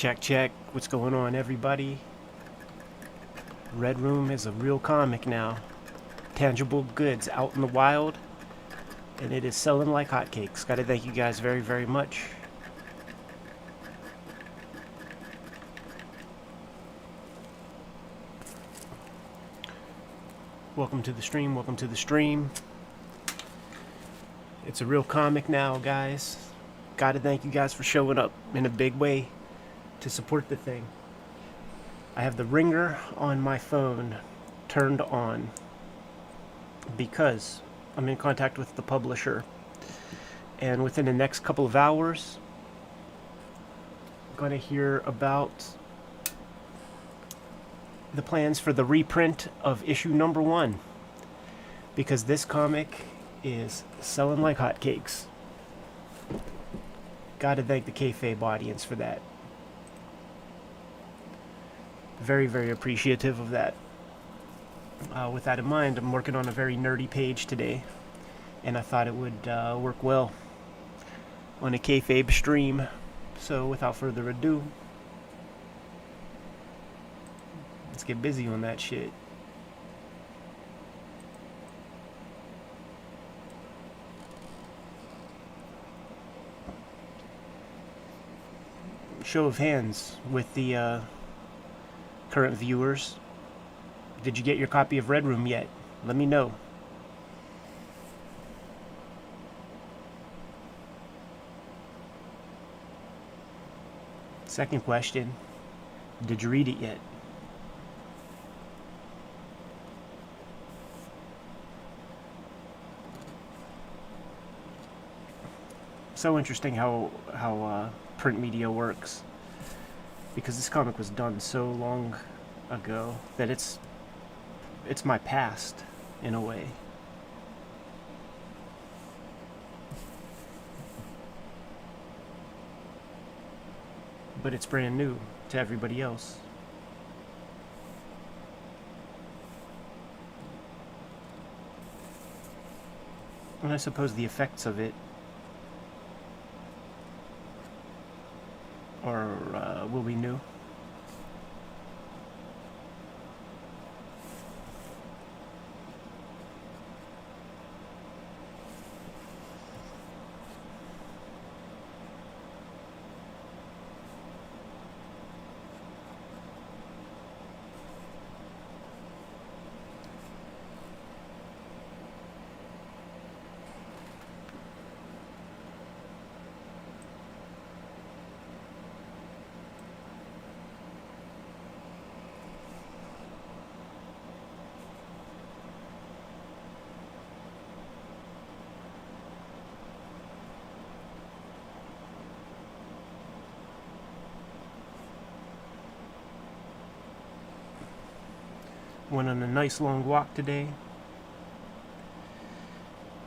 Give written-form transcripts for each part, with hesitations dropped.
Check, check. What's going on, everybody? Red Room is a real comic now. Tangible goods out in the wild, and it is selling like hotcakes. Gotta thank you guys very, very much. Welcome to the stream, welcome to the stream. It's a real comic now, guys. Gotta thank you guys for showing up in a big way to support the thing. I have the ringer on my phone turned on because I'm in contact with the publisher, and within the next couple of hours I'm going to hear about the plans for the reprint of issue number 1, because this comic is selling like hotcakes. Gotta thank the Kayfabe audience for that. Very, very appreciative of that. With that in mind, I'm working on a very nerdy page today, and I thought it would work well on a Kayfabe stream. So without further ado, let's get busy on that shit. Show of hands with the current viewers. Did you get your copy of Red Room yet? Let me know. Second question, did you read it yet? So interesting how print media works, because this comic was done so long ago that it's my past in a way. But it's brand new to everybody else. And I suppose the effects of it will be new. Went on a nice long walk today.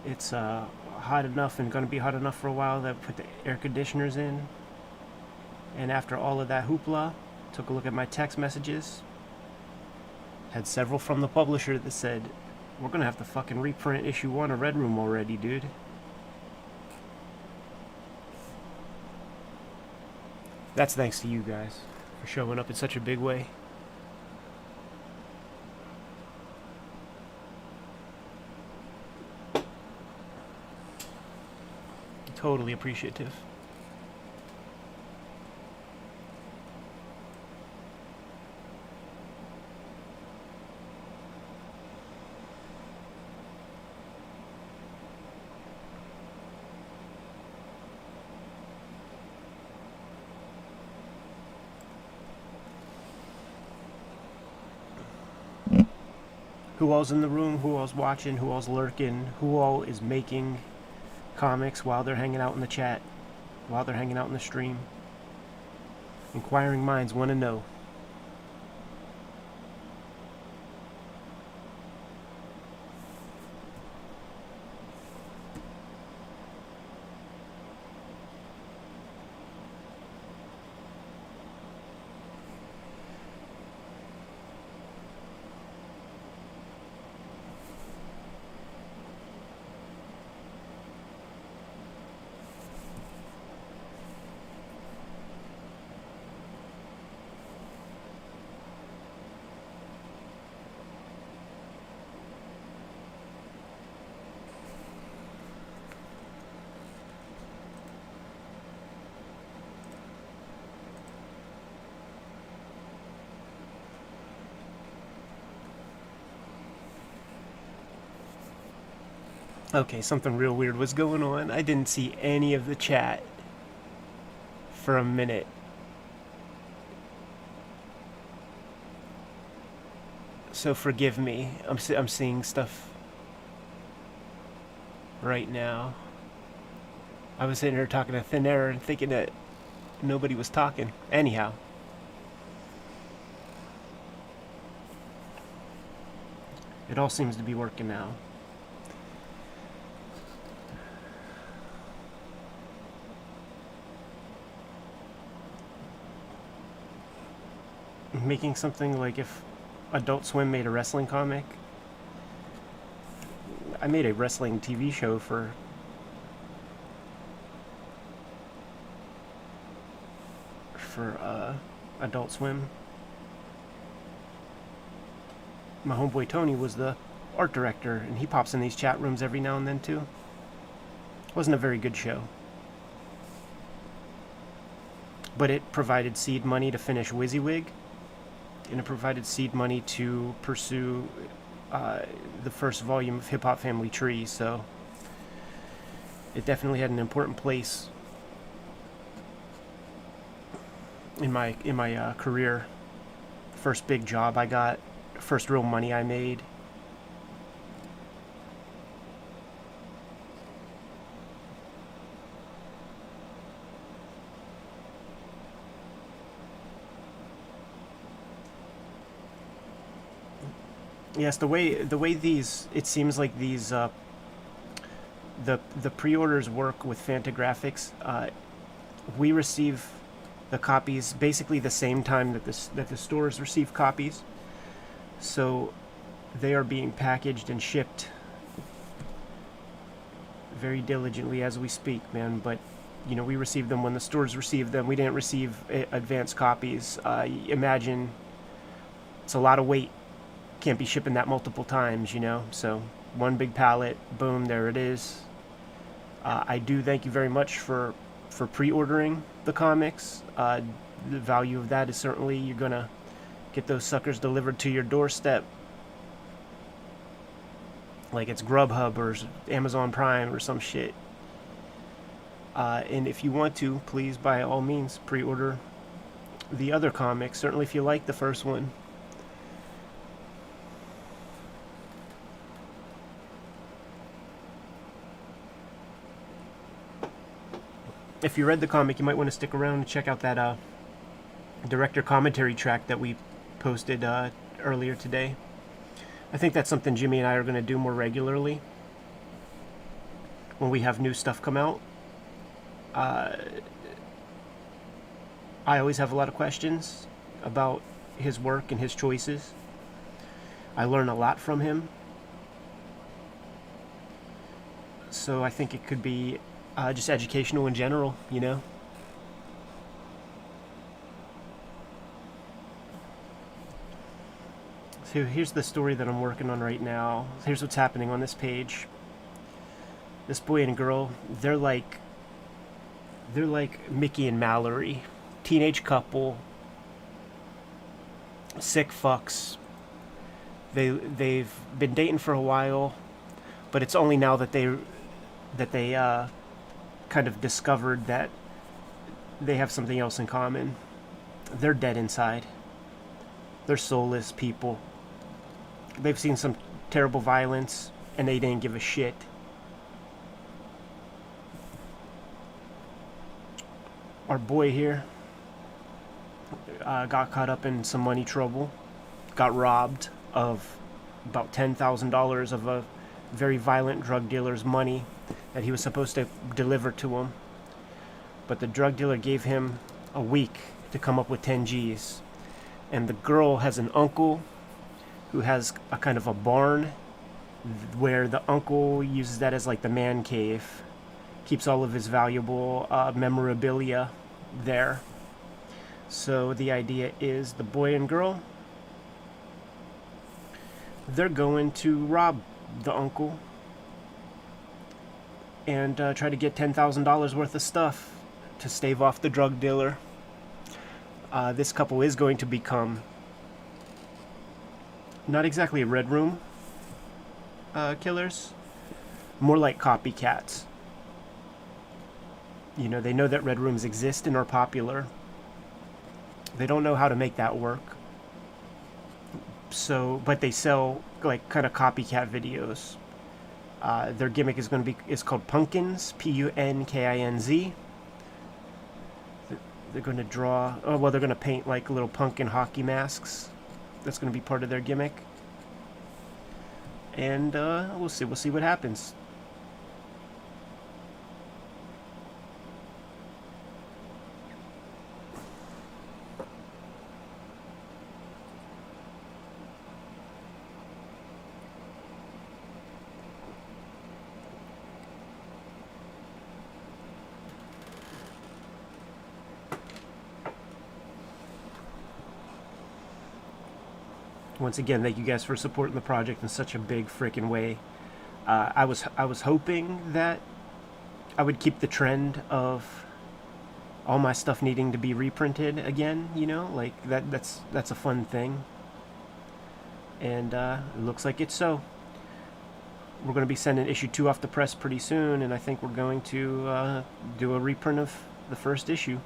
It's hot enough and going to be hot enough for a while that I put the air conditioners in. And after all of that hoopla, took a look at my text messages. Had several from the publisher that said, we're going to have to fucking reprint issue 1 of Red Room already, dude. That's thanks to you guys for showing up in such a big way. Totally appreciative. Who all's in the room? Who all's watching? Who all's lurking? Who all is making comics while they're hanging out in the chat, while they're hanging out in the stream? Inquiring minds want to know. Okay, something real weird was going on. I didn't see any of the chat for a minute. So forgive me. I'm seeing stuff right now. I was sitting here talking to thin air and thinking that nobody was talking. Anyhow. It all seems to be working now. Making something like if Adult Swim made a wrestling comic. I made a wrestling TV show for Adult Swim. My homeboy Tony was the art director, and he pops in these chat rooms every now and then too. Wasn't a very good show, but it provided seed money to finish WYSIWYG, and it provided seed money to pursue the first volume of Hip Hop Family Tree. So it definitely had an important place in my career. First big job I got, first real money I made. Yes, the way these, it seems like these the pre-orders work with Fantagraphics. We receive the copies basically the same time that the stores receive copies, so they are being packaged and shipped very diligently as we speak, man. But you know, we receive them when the stores receive them. We didn't receive advanced copies. Imagine, it's a lot of weight. Can't be shipping that multiple times, you know. So one big pallet, boom, there it is. I do thank you very much for pre-ordering the comics. The value of that is certainly you're gonna get those suckers delivered to your doorstep, like it's Grubhub or Amazon Prime or some shit. And if you want to, please by all means pre-order the other comics. Certainly if you like the first one. If you read the comic, you might want to stick around and check out that director commentary track that we posted earlier today. I think that's something Jimmy and I are going to do more regularly when we have new stuff come out. I always have a lot of questions about his work and his choices. I learn a lot from him. So I think it could be just educational in general, you know. So here's the story that I'm working on right now. Here's what's happening on this page. This boy and girl, they're like Mickey and Mallory, teenage couple, sick fucks. They've been dating for a while, but it's only now that they kind of discovered that they have something else in common. They're dead inside. They're soulless people. They've seen some terrible violence, and they didn't give a shit. Our boy here got caught up in some money trouble, got robbed of about $10,000 of a very violent drug dealer's money that he was supposed to deliver to him. But the drug dealer gave him a week to come up with 10 G's. And the girl has an uncle who has a kind of a barn where the uncle uses that as like the man cave. Keeps all of his valuable memorabilia there. So the idea is the boy and girl, they're going to rob the uncle and try to get $10,000 worth of stuff to stave off the drug dealer. This couple is going to become not exactly Red Room killers, more like copycats. You know, they know that red rooms exist and are popular. They don't know how to make that work. So, but they sell like kind of copycat videos. Their gimmick is called Pumpkins, Punkinz. They're going to draw. Oh well, they're going to paint like little pumpkin hockey masks. That's going to be part of their gimmick. And we'll see. We'll see what happens. Once again, thank you guys for supporting the project in such a big freaking way. I was hoping that I would keep the trend of all my stuff needing to be reprinted again. You know, like that's a fun thing. And it looks like it's so. We're going to be sending issue 2 off the press pretty soon, and I think we're going to do a reprint of the first issue.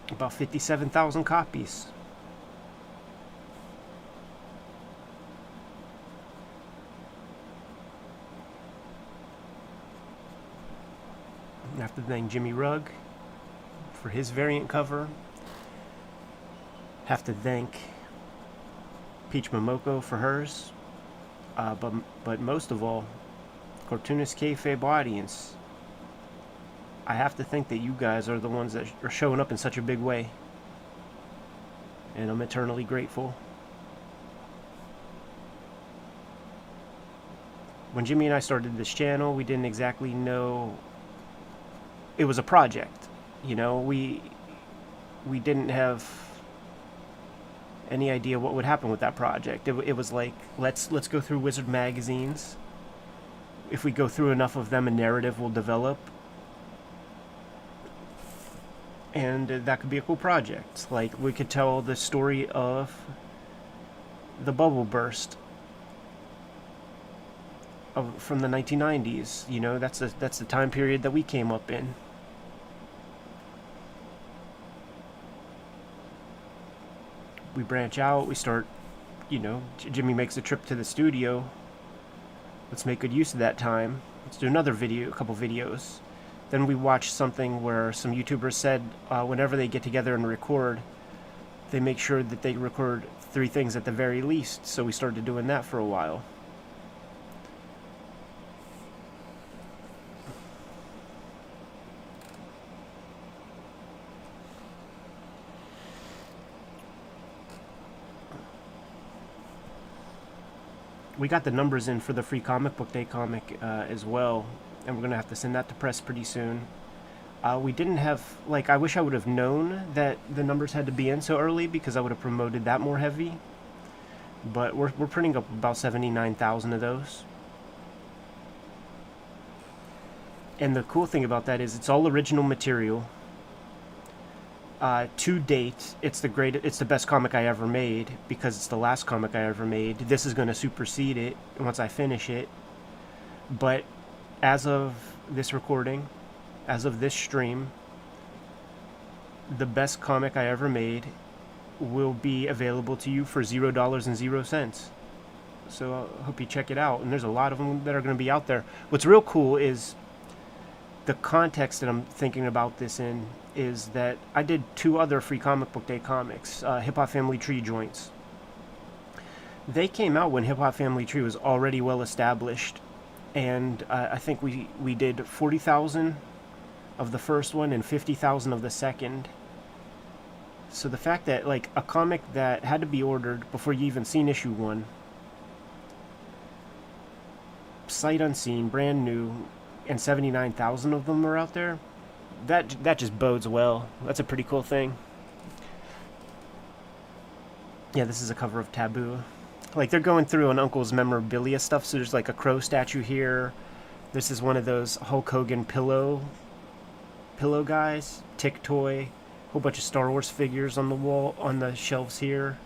About 57,000 copies. I have to thank Jimmy Rugg for his variant cover. Have to thank Peach Momoko for hers. But most of all, Cartoonist Kayfabe audience. I have to think that you guys are the ones that are showing up in such a big way. And I'm eternally grateful. When Jimmy and I started this channel, we didn't exactly know it was a project. You know, we didn't have any idea what would happen with that project. It was like, let's go through Wizard magazines. If we go through enough of them, a narrative will develop. And that could be a cool project. Like, we could tell the story of the bubble burst from the 1990s. You know, that's the time period that we came up in. We branch out, we start, you know, Jimmy makes a trip to the studio. Let's make good use of that time. Let's do another video, a couple videos. Then we watched something where some YouTubers said whenever they get together and record, they make sure that they record 3 things at the very least. So we started doing that for a while. We got the numbers in for the free comic book day comic as well. And we're going to have to send that to press pretty soon. We didn't have, like, I wish I would have known that the numbers had to be in so early, because I would have promoted that more heavy. But we're printing up about 79,000 of those. And the cool thing about that is it's all original material. To date, it's the best comic I ever made, because it's the last comic I ever made. This is going to supersede it once I finish it. But as of this recording, as of this stream, the best comic I ever made will be available to you for $0.00. So I hope you check it out. And there's a lot of them that are going to be out there. What's real cool is the context that I'm thinking about this in is that I did 2 other free comic book day comics, Hip Hop Family Tree joints. They came out when Hip Hop Family Tree was already well established. And I think we did 40,000 of the first one and 50,000 of the second. So the fact that, like, a comic that had to be ordered before you even seen issue 1, sight unseen, brand new, and 79,000 of them are out there, that just bodes well. That's a pretty cool thing. Yeah, this is a cover of Taboo. Like, they're going through an uncle's memorabilia stuff, so there's like a crow statue here. This is one of those Hulk Hogan pillow guys. Tick toy. whole bunch of Star Wars figures on the wall, on the shelves here.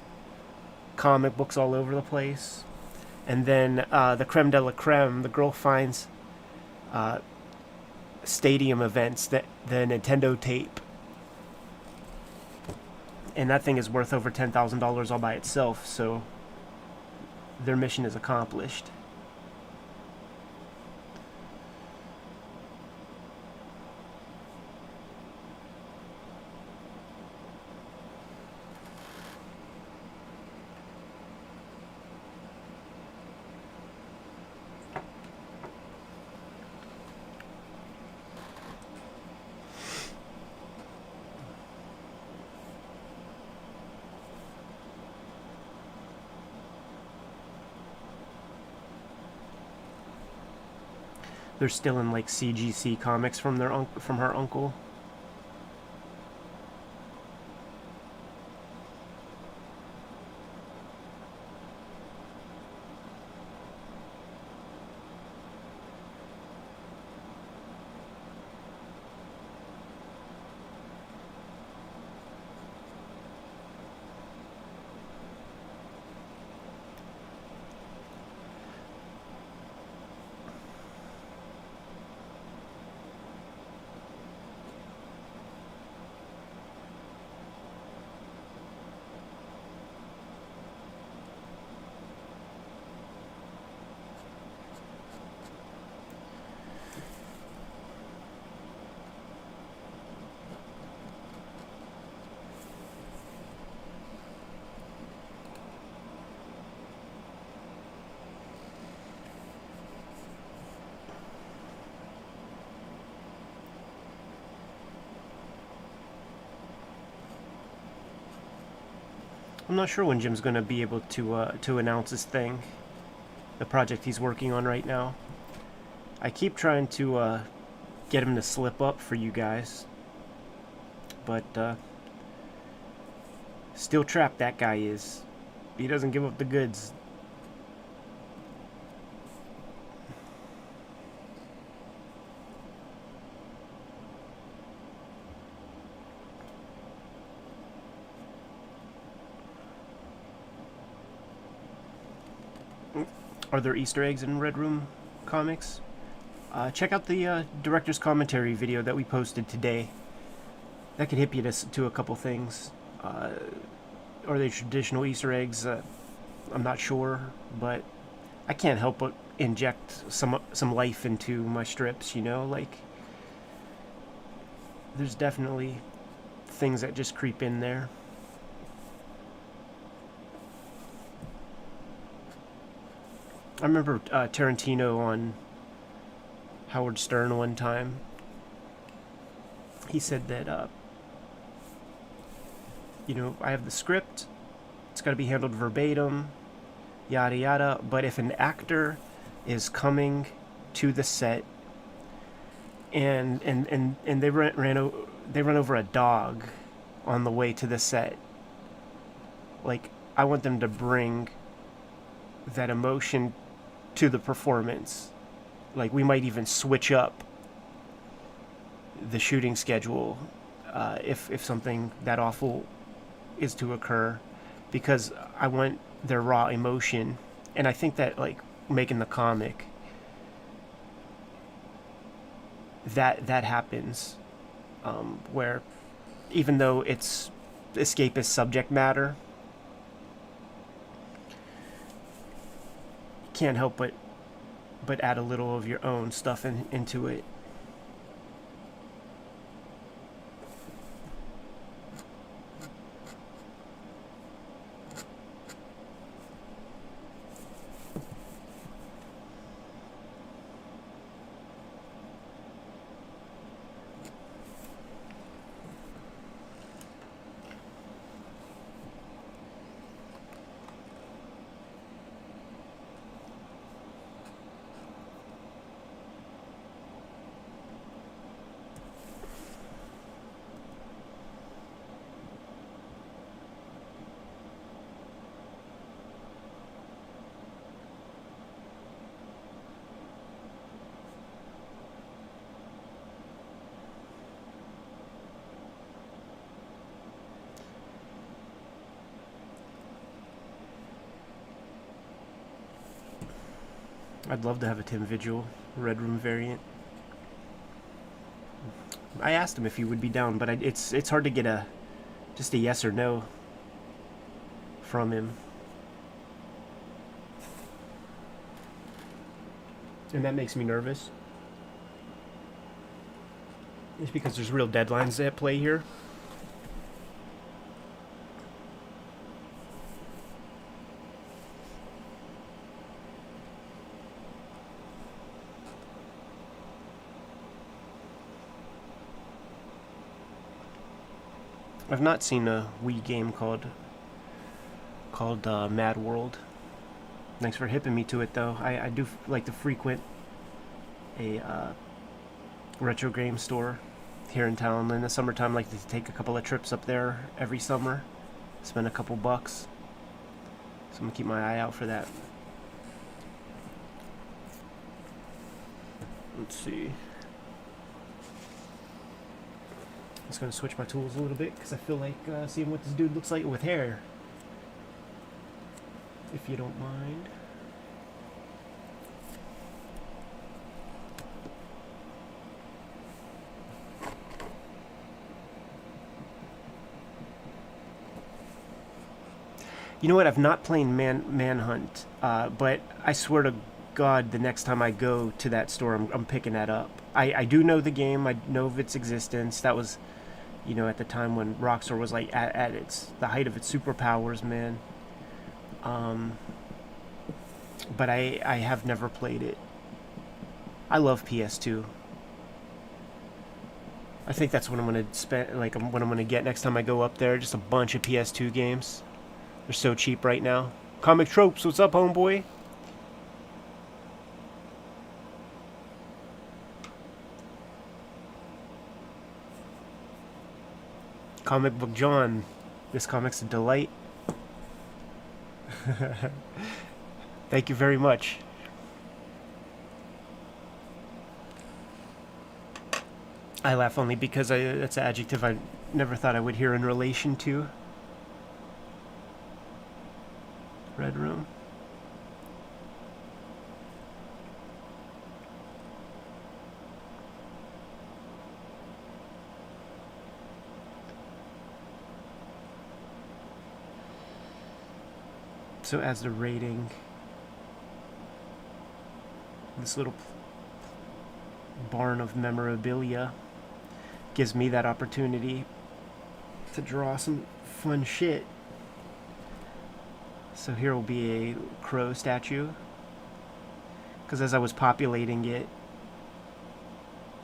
Comic books all over the place. And then the creme de la creme, the girl finds stadium events, that the Nintendo tape. And that thing is worth over $10,000 all by itself, so their mission is accomplished. They're still in like CGC comics from from her uncle. I'm not sure when Jim's going to be able to announce his thing, the project he's working on right now. I keep trying to get him to slip up for you guys, but still trapped that guy is. He doesn't give up the goods. Are there Easter eggs in Red Room comics? Check out the director's commentary video that we posted today. That could hip you to a couple things. Are they traditional Easter eggs? I'm not sure, but I can't help but inject some life into my strips, you know? Like, there's definitely things that just creep in there. I remember Tarantino on Howard Stern one time. He said that, you know, I have the script, it's got to be handled verbatim, yada yada, but if an actor is coming to the set and they run over a dog on the way to the set, like, I want them to bring that emotion to the performance. Like, we might even switch up the shooting schedule if something that awful is to occur, because I want their raw emotion. And I think that, like, making the comic, that happens, where even though it's escapist subject matter, can't help but add a little of your own stuff into it. I'd love to have a Tim Vigil Red Room variant. I asked him if he would be down, but it's hard to get just a yes or no from him. And that makes me nervous. It's because there's real deadlines at play here. I've not seen a Wii game called Mad World. Thanks for hipping me to it, though. I do like to frequent a retro game store here in town. In the summertime, I like to take a couple of trips up there every summer, spend a couple bucks. So I'm gonna keep my eye out for that. Let's see. I'm just gonna switch my tools a little bit because I feel like seeing what this dude looks like with hair. If you don't mind. You know what? I've not played Manhunt, but I swear to God, the next time I go to that store, I'm picking that up. I do know the game. I know of its existence. That was, you know, at the time when Rockstar was like at the height of its superpowers, man. But I have never played it. I love PS2. I think that's what I'm gonna spend, like what I'm gonna get next time I go up there. Just a bunch of PS2 games. They're so cheap right now. Comic Tropes, what's up, homeboy? Comic Book John, this comic's a delight. Thank you very much. I laugh only because that's an adjective I never thought I would hear in relation to Red Room. So as the rating, this little barn of memorabilia gives me that opportunity to draw some fun shit. So here will be a crow statue, because as I was populating it,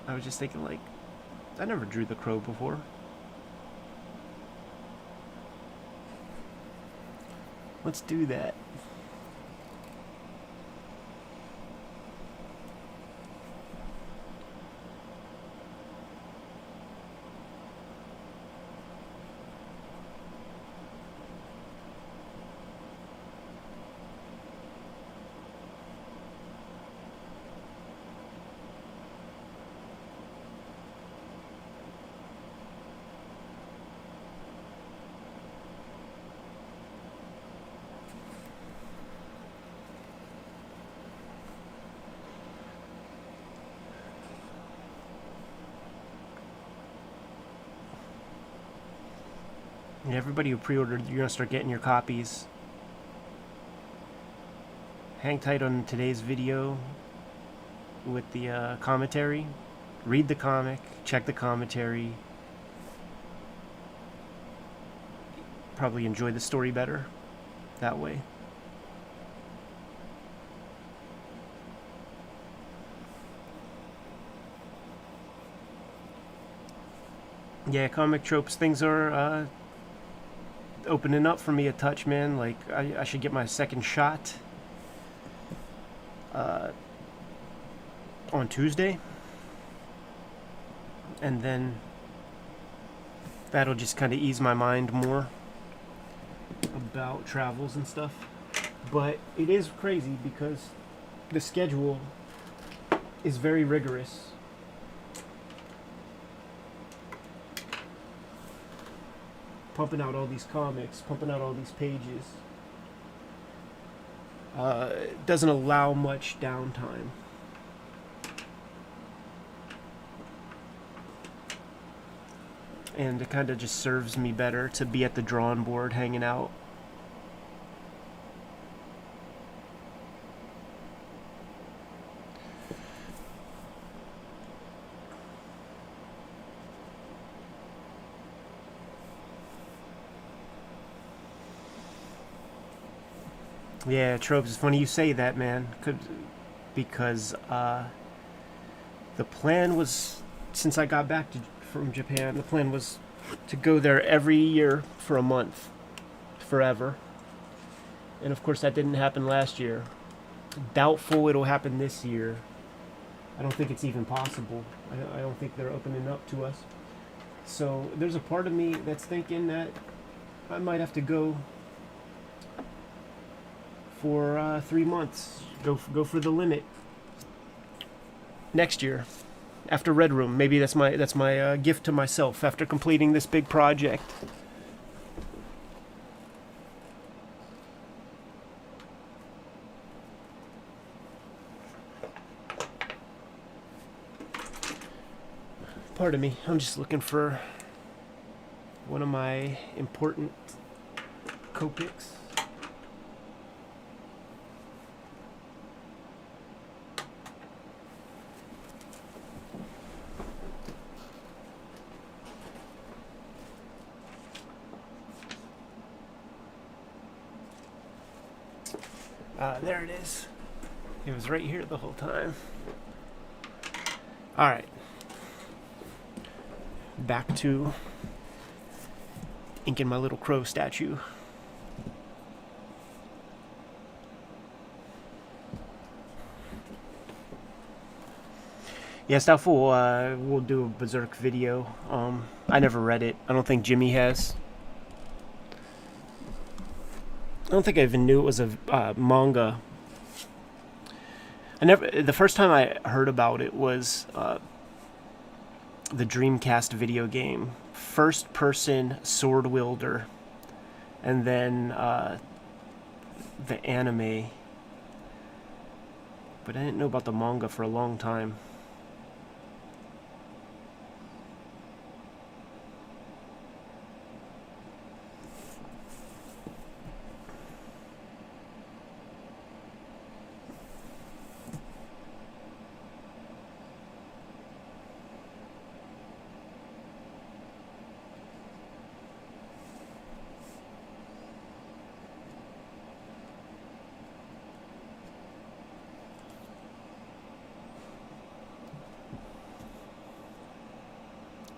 I was just thinking, like, I never drew the crow before. Let's do that. And everybody who pre-ordered, you're going to start getting your copies. Hang tight on today's video with the commentary. Read the comic, check the commentary. Probably enjoy the story better that way. Yeah, Comic Tropes, things are opening up for me a touch, man. Like, I should get my second shot on Tuesday, and then that'll just kind of ease my mind more about travels and stuff. But it is crazy because the schedule is very rigorous. Pumping out all these comics, pumping out all these pages. It doesn't allow much downtime. And it kind of just serves me better to be at the drawing board hanging out. Yeah, Tropes, it's funny you say that, man. Because the plan was, since I got back from Japan, the plan was to go there every year for a month, forever. And of course that didn't happen last year. Doubtful it'll happen this year. I don't think it's even possible. I don't think they're opening up to us. So there's a part of me that's thinking that I might have to go for 3 months. Go for the limit next year after Red Room. Maybe that's my gift to myself after completing this big project. Pardon me, I'm just looking for one of my important Copics. There it is. It was right here the whole time. Alright. Back to inking my little crow statue. Yes, doubtful we'll do a Berserk video. I never read it. I don't think Jimmy has. I don't think I even knew it was a manga. The first time I heard about it was the Dreamcast video game, first-person sword wielder, and then the anime. But I didn't know about the manga for a long time.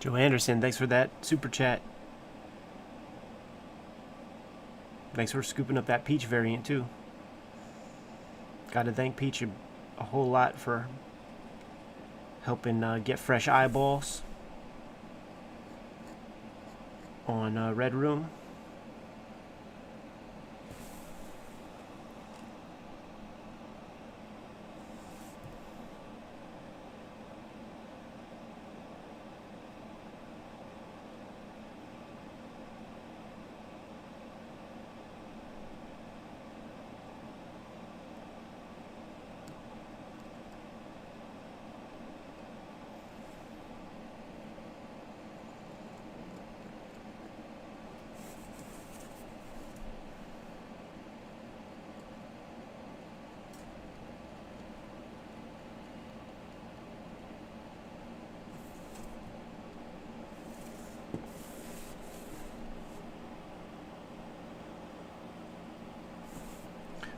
Joe Anderson, thanks for that super chat. Thanks for scooping up that Peach variant too. Gotta thank Peach a whole lot for helping get fresh eyeballs on Red Room.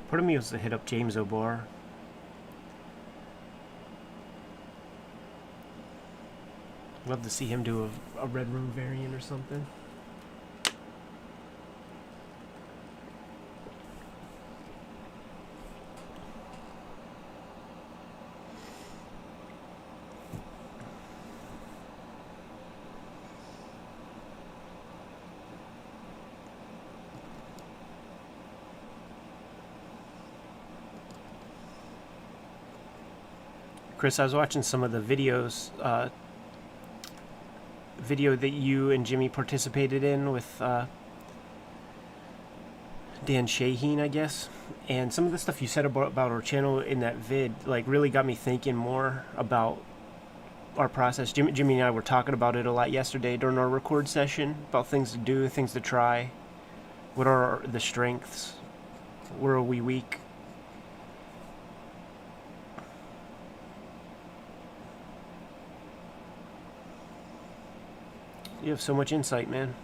Part of me was to hit up James O'Barr. Love to see him do a Red Room variant or something. Chris, I was watching some of the videos, video that you and Jimmy participated in with Dan Shaheen, I guess. And some of the stuff you said about our channel in that vid, like, really got me thinking more about our process. Jimmy and I were talking about it a lot yesterday during our record session, about things to do, things to try. What are the strengths? Where are we weak? You have so much insight, man.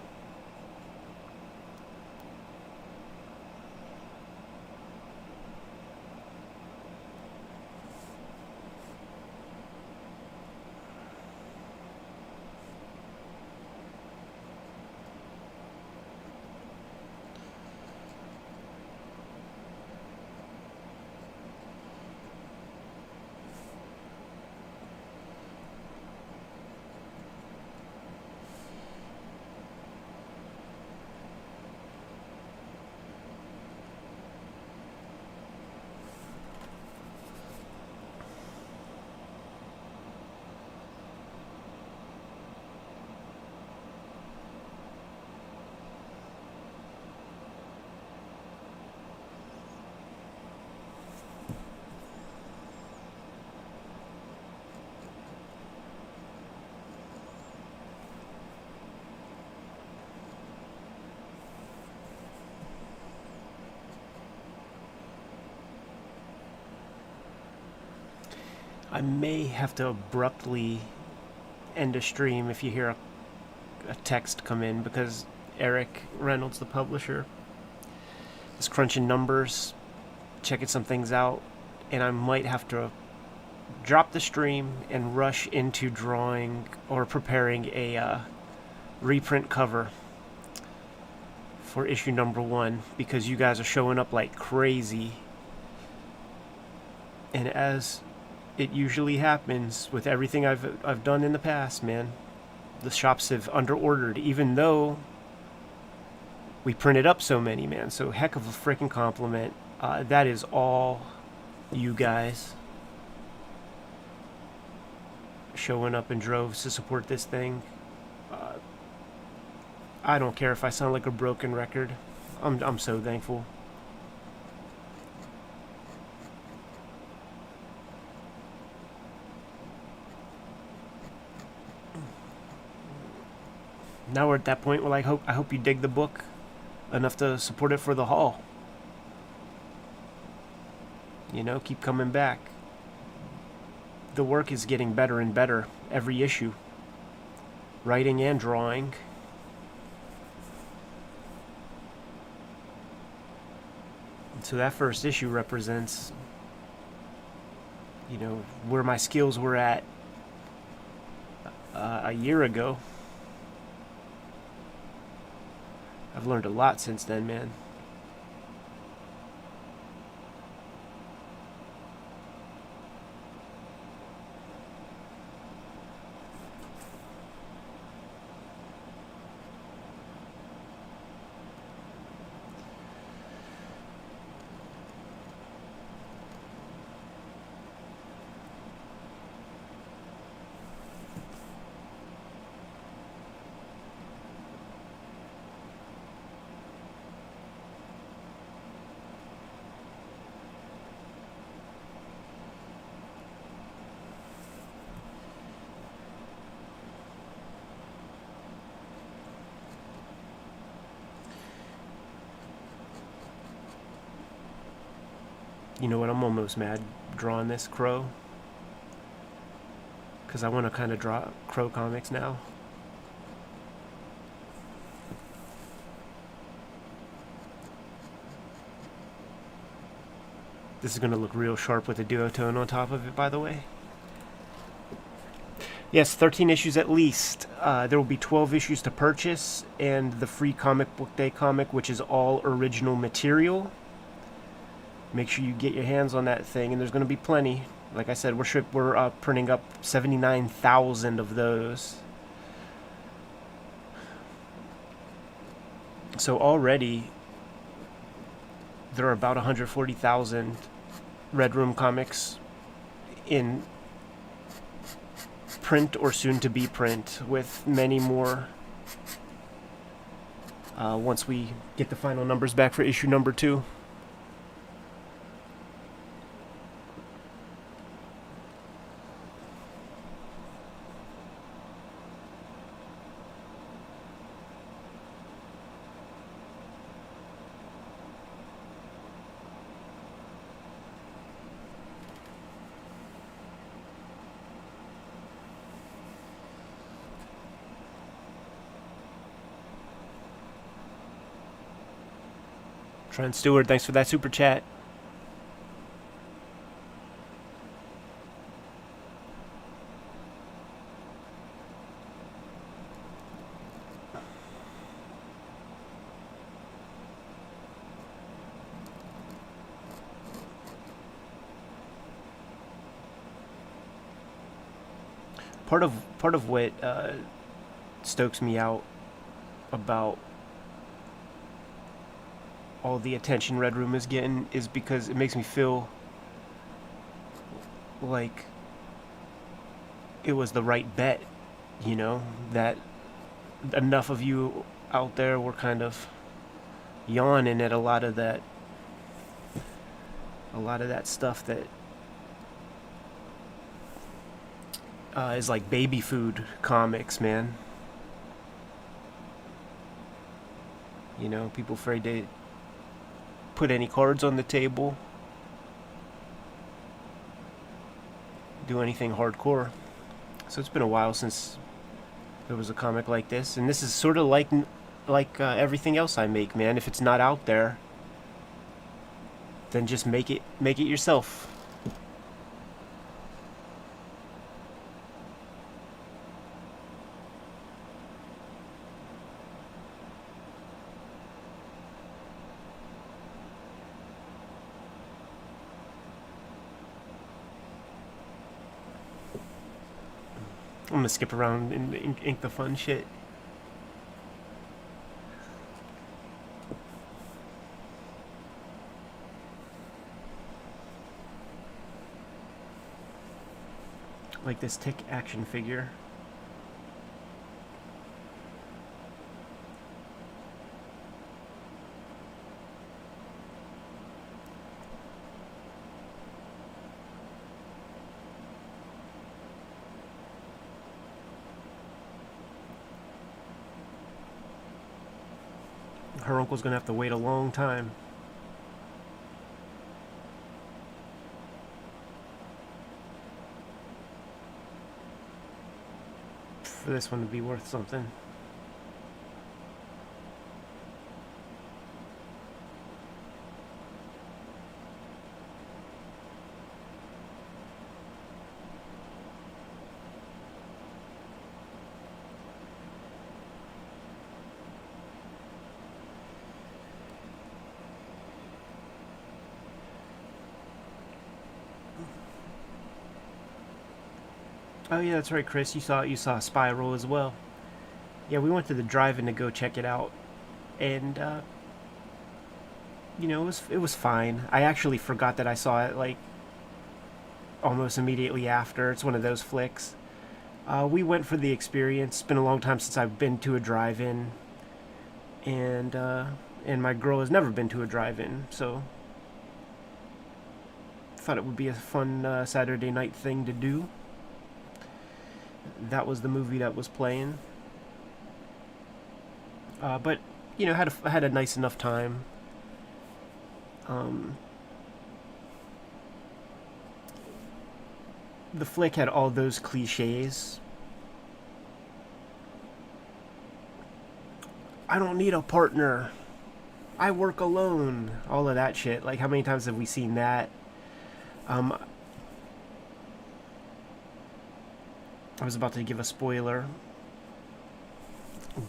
I may have to abruptly end a stream if you hear a text come in, because Eric Reynolds, the publisher, is crunching numbers, checking some things out, and I might have to drop the stream and rush into drawing or preparing a reprint cover for issue number 1, because you guys are showing up like crazy. And as it usually happens with everything I've done in the past, man, the shops have under-ordered, even though we printed up so many, man. So heck of a freaking compliment. That is all you guys showing up in droves to support this thing. I don't care if I sound like a broken record. I'm so thankful. Now we're at that point where I hope you dig the book enough to support it for the haul. You know, keep coming back. The work is getting better and better every issue. Writing and drawing. So that first issue represents, you know, where my skills were at a year ago. I've learned a lot since then, man. You know what, I'm almost mad drawing this Crow, because I want to kind of draw Crow comics now. This is going to look real sharp with a duotone on top of it, by the way. Yes, 13 issues at least. There will be 12 issues to purchase, and the free Comic Book Day comic, which is all original material. Make sure you get your hands on that thing, and there's going to be plenty. Like I said, we're printing up 79,000 of those. So already, there are about 140,000 Red Room comics in print or soon to be print, with many more once we get the final numbers back for issue number 2. Trent Stewart, thanks for that super chat. Part of what stokes me out about all the attention Red Room is getting is because it makes me feel like it was the right bet, you know, that enough of you out there were kind of yawning at a lot of that stuff that is like baby food comics, man. You know, people afraid to put any cards on the table, do anything hardcore. So it's been a while since there was a comic like this, and this is sort of like everything else I make, man. If it's not out there, then just make it yourself. I'm gonna skip around and ink the fun shit. Like this Tick action figure. Her uncle's gonna have to wait a long time. For this one to be worth something. Oh yeah, that's right, Chris. You saw Spiral as well. Yeah, we went to the drive-in to go check it out, and you know, it was fine. I actually forgot that I saw it like almost immediately after. It's one of those flicks. We went for the experience. It's been a long time since I've been to a drive-in, and my girl has never been to a drive-in, so thought it would be a fun Saturday night thing to do. That was the movie that was playing. But you know, had a nice enough time. The flick had all those cliches. I don't need a partner. I work alone. All of that shit. Like, how many times have we seen that? I was about to give a spoiler,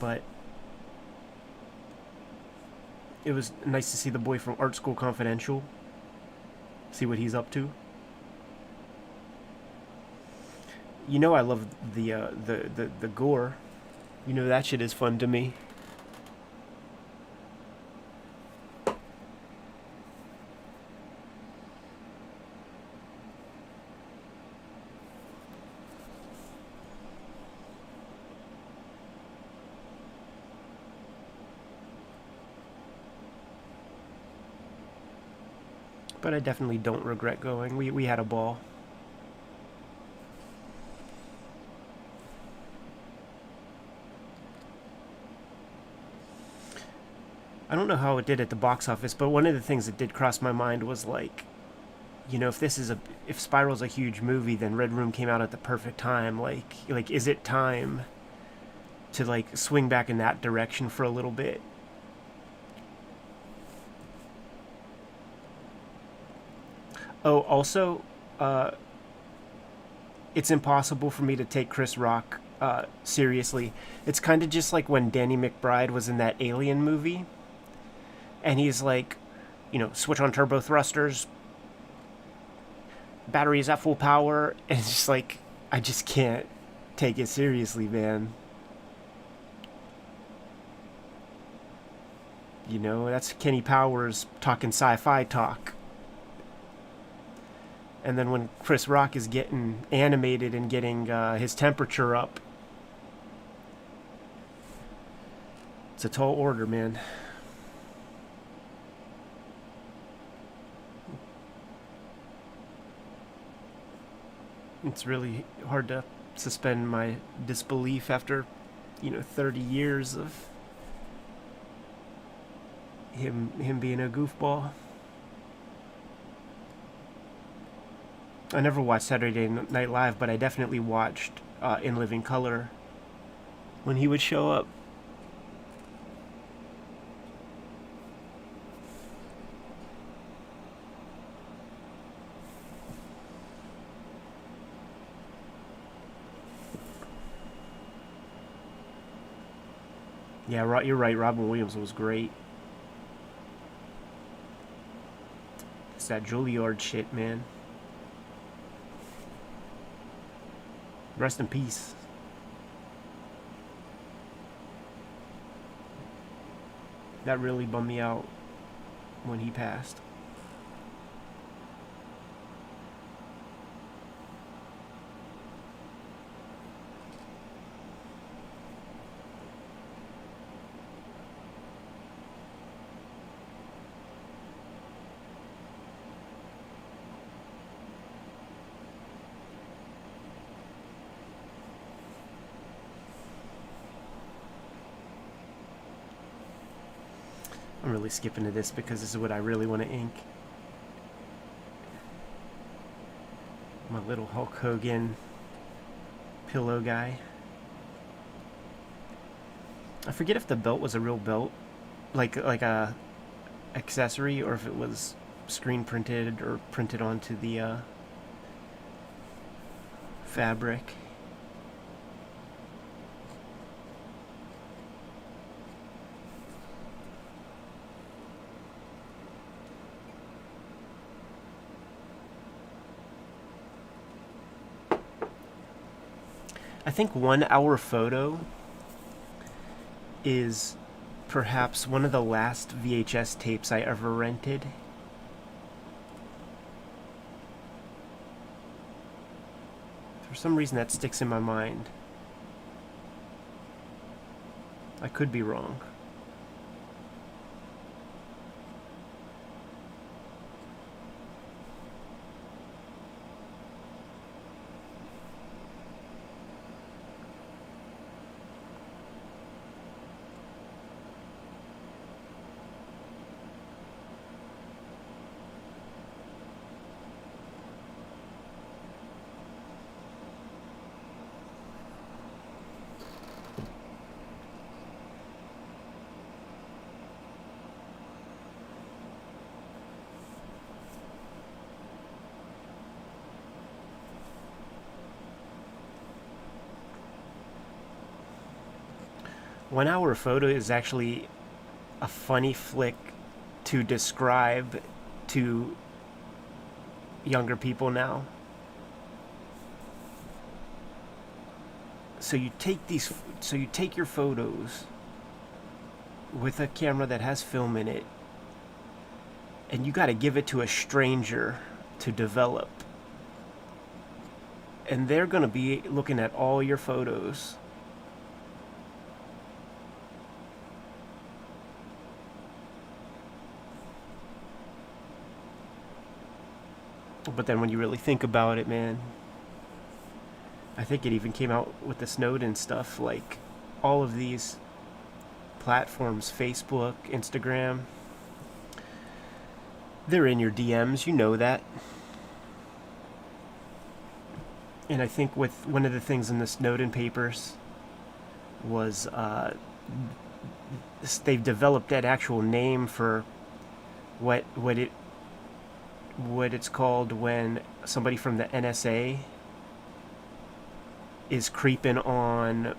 but it was nice to see the boy from Art School Confidential. See what he's up to. You know I love the gore. You know that shit is fun to me. But I definitely don't regret going. We had a ball. I don't know how it did at the box office, but one of the things that did cross my mind was like, you know, if Spiral's a huge movie, then Red Room came out at the perfect time. Like is it time to like swing back in that direction for a little bit? Oh, also, it's impossible for me to take Chris Rock seriously. It's kind of just like when Danny McBride was in that Alien movie, and he's like, you know, switch on turbo thrusters, battery is at full power, and it's just like, I just can't take it seriously, man. You know, that's Kenny Powers talking sci-fi talk. And then when Chris Rock is getting animated and getting his temperature up, it's a tall order, man. It's really hard to suspend my disbelief after, you know, 30 years of him being a goofball. I never watched Saturday Night Live, but I definitely watched In Living Color when he would show up. Yeah, you're right. Robin Williams was great. It's that Juilliard shit, man. Rest in peace. That really bummed me out when he passed. I'm really skipping to this because this is what I really want to ink. My little Hulk Hogan pillow guy. I forget if the belt was a real belt, like a accessory, or if it was screen printed or printed onto the fabric. I think 1 hour photo is perhaps one of the last VHS tapes I ever rented. For some reason that sticks in my mind. I could be wrong. One hour photo is actually a funny flick to describe to younger people now. So you take your photos with a camera that has film in it, and you got to give it to a stranger to develop. And they're going to be looking at all your photos. But then when you really think about it, man, I think it even came out with the Snowden stuff. Like, all of these platforms, Facebook, Instagram, they're in your DMs. You know that. And I think with one of the things in the Snowden papers was they've developed that actual name for what it's called when somebody from the NSA is creeping on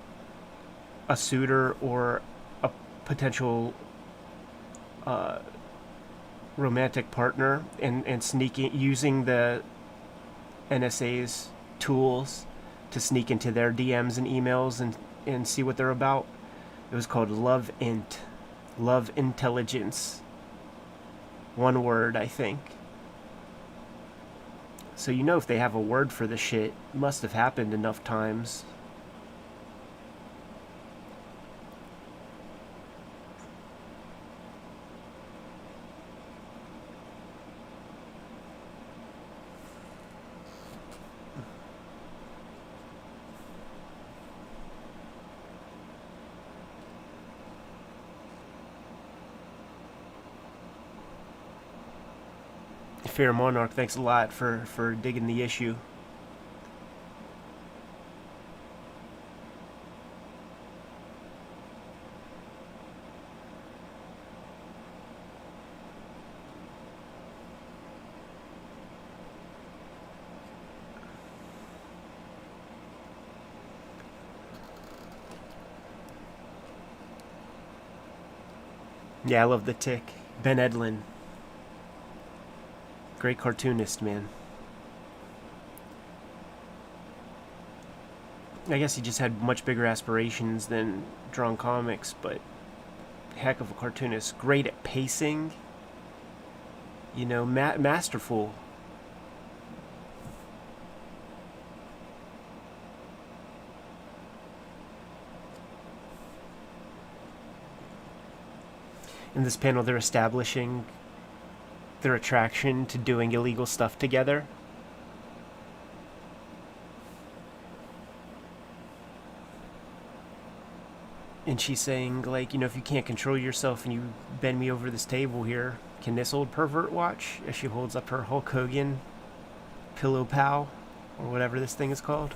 a suitor or a potential romantic partner, and sneaking, using the NSA's tools to sneak into their DMs and emails and see what they're about. It was called Love Intelligence. One word, I think. So you know, if they have a word for the shit, it must have happened enough times. Fair Monarch, thanks a lot for digging the issue. Yeah, I love the Tick. Ben Edlin. Great cartoonist, man. I guess he just had much bigger aspirations than drawing comics, but heck of a cartoonist. Great at pacing. You know, masterful. In this panel, they're establishing their attraction to doing illegal stuff together. And she's saying, like, you know, if you can't control yourself and you bend me over this table here, can this old pervert watch? As she holds up her Hulk Hogan pillow pal, or whatever this thing is called.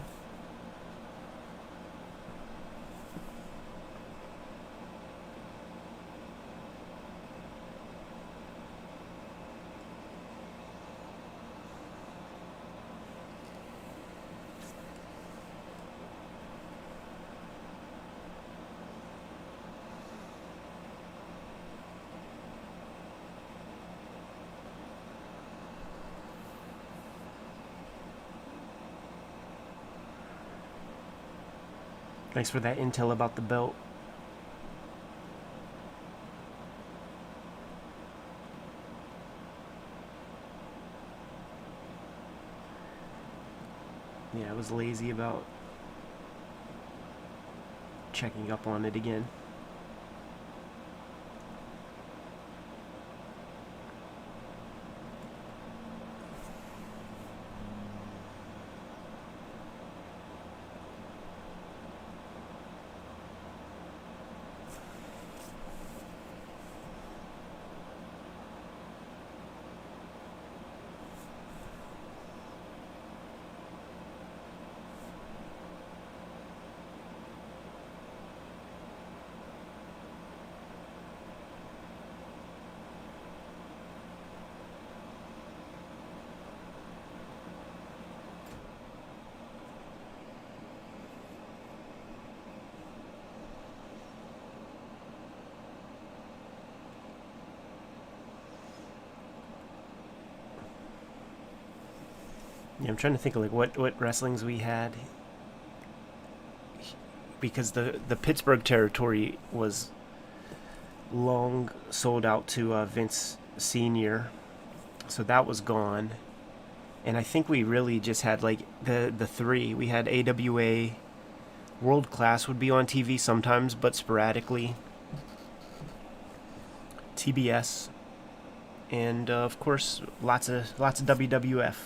Thanks for that intel about the belt. Yeah, I was lazy about checking up on it again. Yeah, I'm trying to think of like what wrestlings we had, because the Pittsburgh territory was long sold out to Vince Senior, so that was gone. And I think we really just had like the three. We had AWA, World Class would be on TV sometimes, but sporadically. TBS, and of course lots of WWF.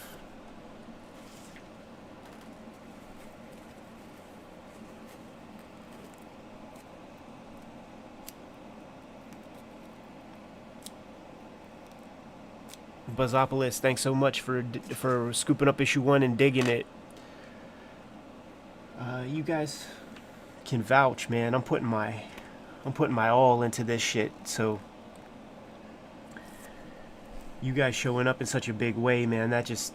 Buzzopolis, thanks so much for scooping up issue 1 and digging it. You guys can vouch, man. I'm putting my all into this shit. So you guys showing up in such a big way, man, that just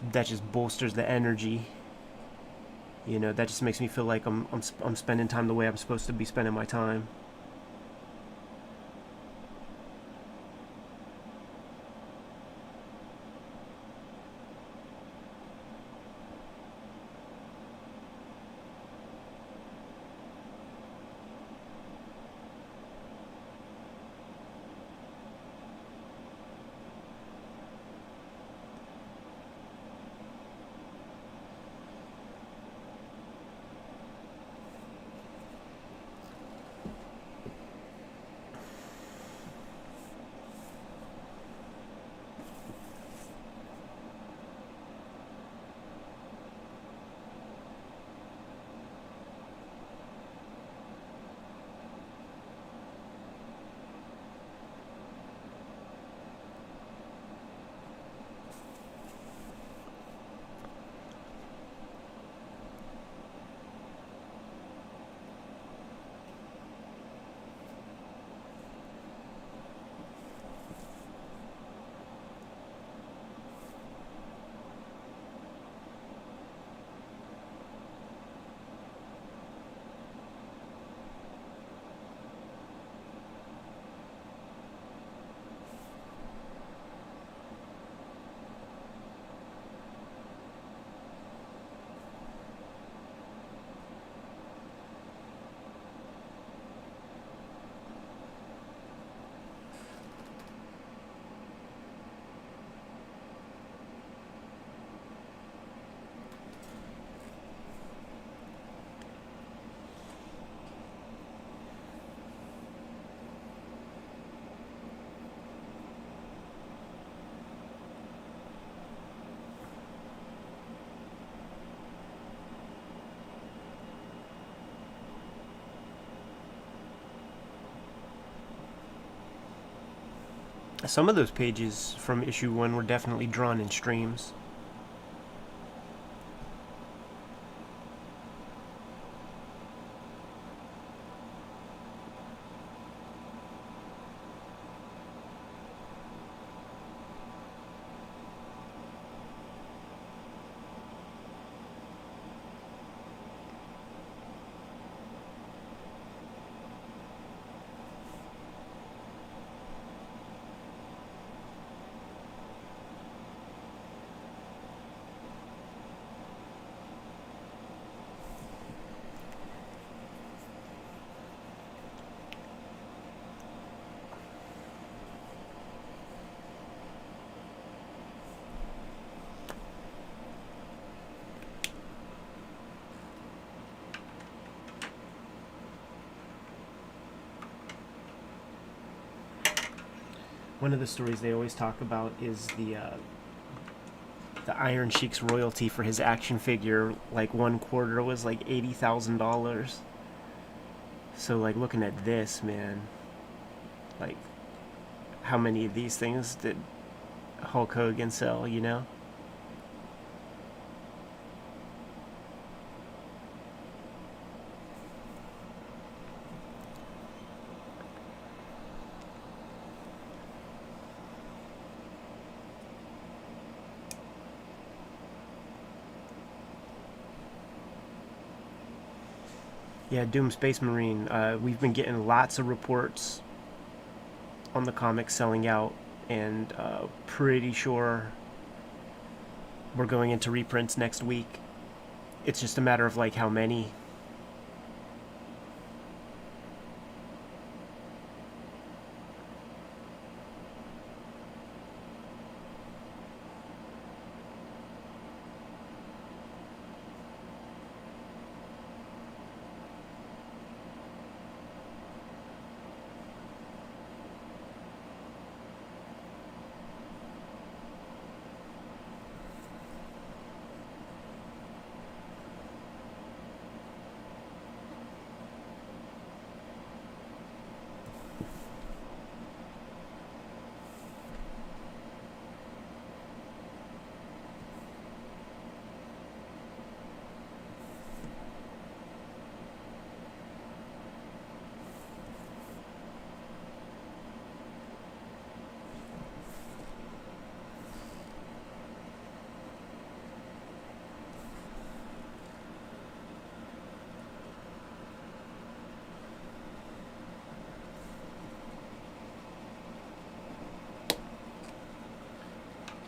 bolsters the energy. You know, that just makes me feel like I'm spending time the way I'm supposed to be spending my time. Some of those pages from issue 1 were definitely drawn in streams. One of the stories they always talk about is the Iron Sheik's royalty for his action figure. Like 1/4 was like $80,000. So like looking at this, man, like how many of these things did Hulk Hogan sell? You know. Yeah, Doom Space Marine. We've been getting lots of reports on the comics selling out, and pretty sure we're going into reprints next week. It's just a matter of like how many.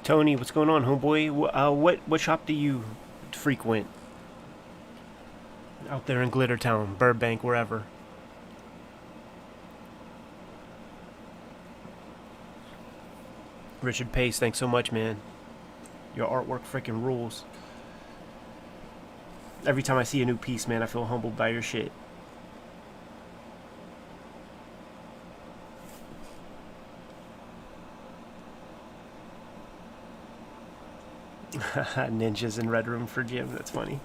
Tony, what's going on, homeboy? What shop do you frequent out there in Glittertown, Burbank, wherever? Richard Pace, thanks so much, man. Your artwork freaking rules. Every time I see a new piece, man, I feel humbled by your shit. Ninjas in Red Room for Jim, that's funny.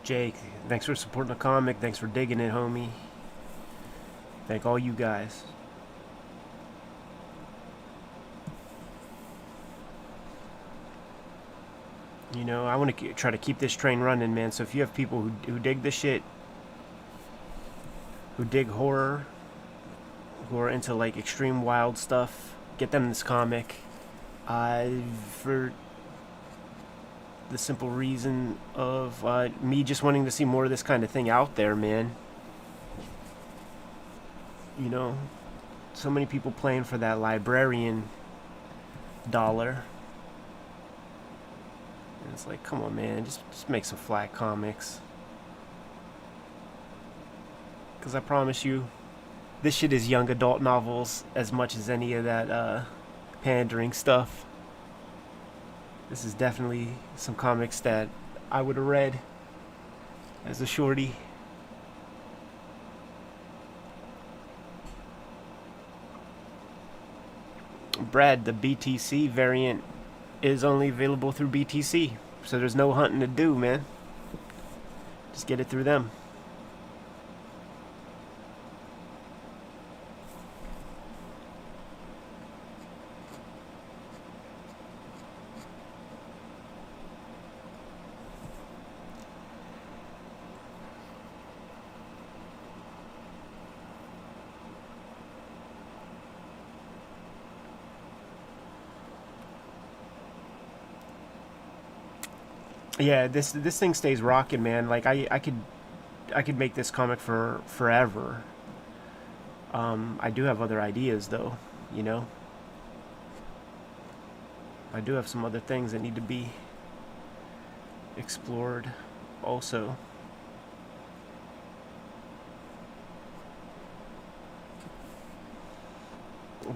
Jake, thanks for supporting the comic. Thanks for digging it, homie. Thank all you guys. You know, I want to try to keep this train running, man. So if you have people who dig this shit, who dig horror, who are into like extreme wild stuff, get them this comic. For the simple reason of me just wanting to see more of this kind of thing out there, man. You know, so many people playing for that librarian dollar. And it's like, come on, man, just make some flat comics. Because I promise you, this shit is young adult novels as much as any of that pandering stuff. This is definitely some comics that I would have read as a shorty. Brad, the BTC variant is only available through BTC, so there's no hunting to do, man. Just get it through them. Yeah, this thing stays rocking, man. Like I could make this comic for forever. I do have other ideas though, you know. I do have some other things that need to be explored also.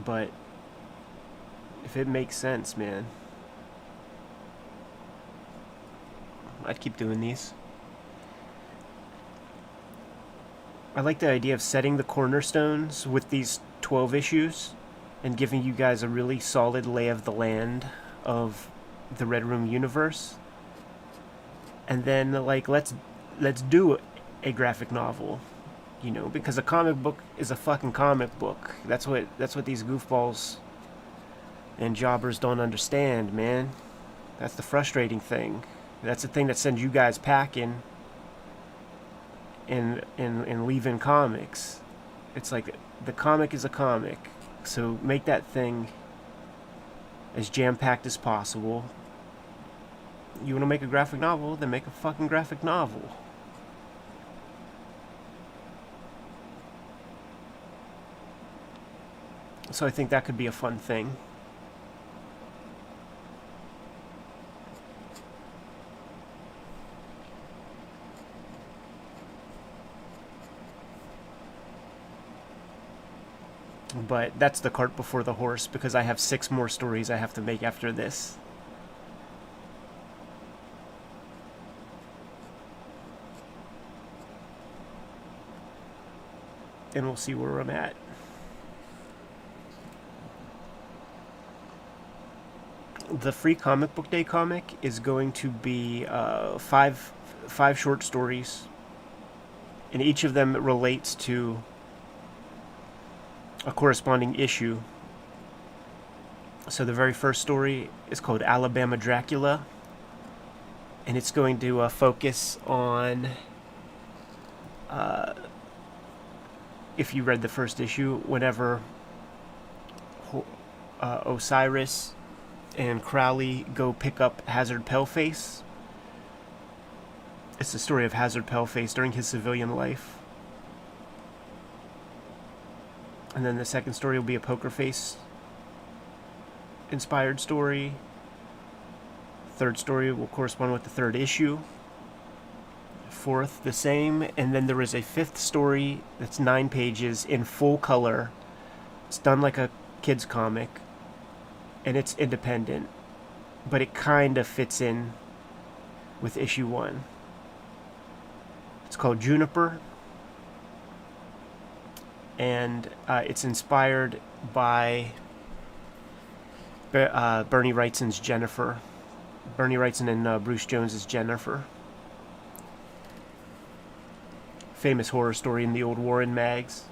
But if it makes sense, man, I'd keep doing these. I like the idea of setting the cornerstones with these 12 issues and giving you guys a really solid lay of the land of the Red Room universe. And then like let's do a graphic novel, you know, because a comic book is a fucking comic book. That's what these goofballs and jobbers don't understand, man. That's the frustrating thing. That's the thing that sends you guys packing and leaving comics. It's like the comic is a comic, so make that thing as jam-packed as possible. You want to make a graphic novel, then make a fucking graphic novel. So I think that could be a fun thing. But that's the cart before the horse, because I have 6 more stories I have to make after this. And we'll see where I'm at. The free comic book day comic is going to be five short stories, and each of them relates to a corresponding issue. So the very first story is called Alabama Dracula, and it's going to focus on, if you read the first issue, whenever Osiris and Crowley go pick up Hazard Paleface. It's the story of Hazard Paleface during his civilian life. And then the second story will be a Poker Face inspired story. Third story will correspond with the third issue. Fourth, the same. And then there is a fifth story that's 9 pages in full color. It's done like a kid's comic, and it's independent, but it kind of fits in with issue 1. It's called Juniper, and it's inspired by Bernie Wrightson's Jennifer. Bernie Wrightson and Bruce Jones's Jennifer. Famous horror story in the old Warren mags.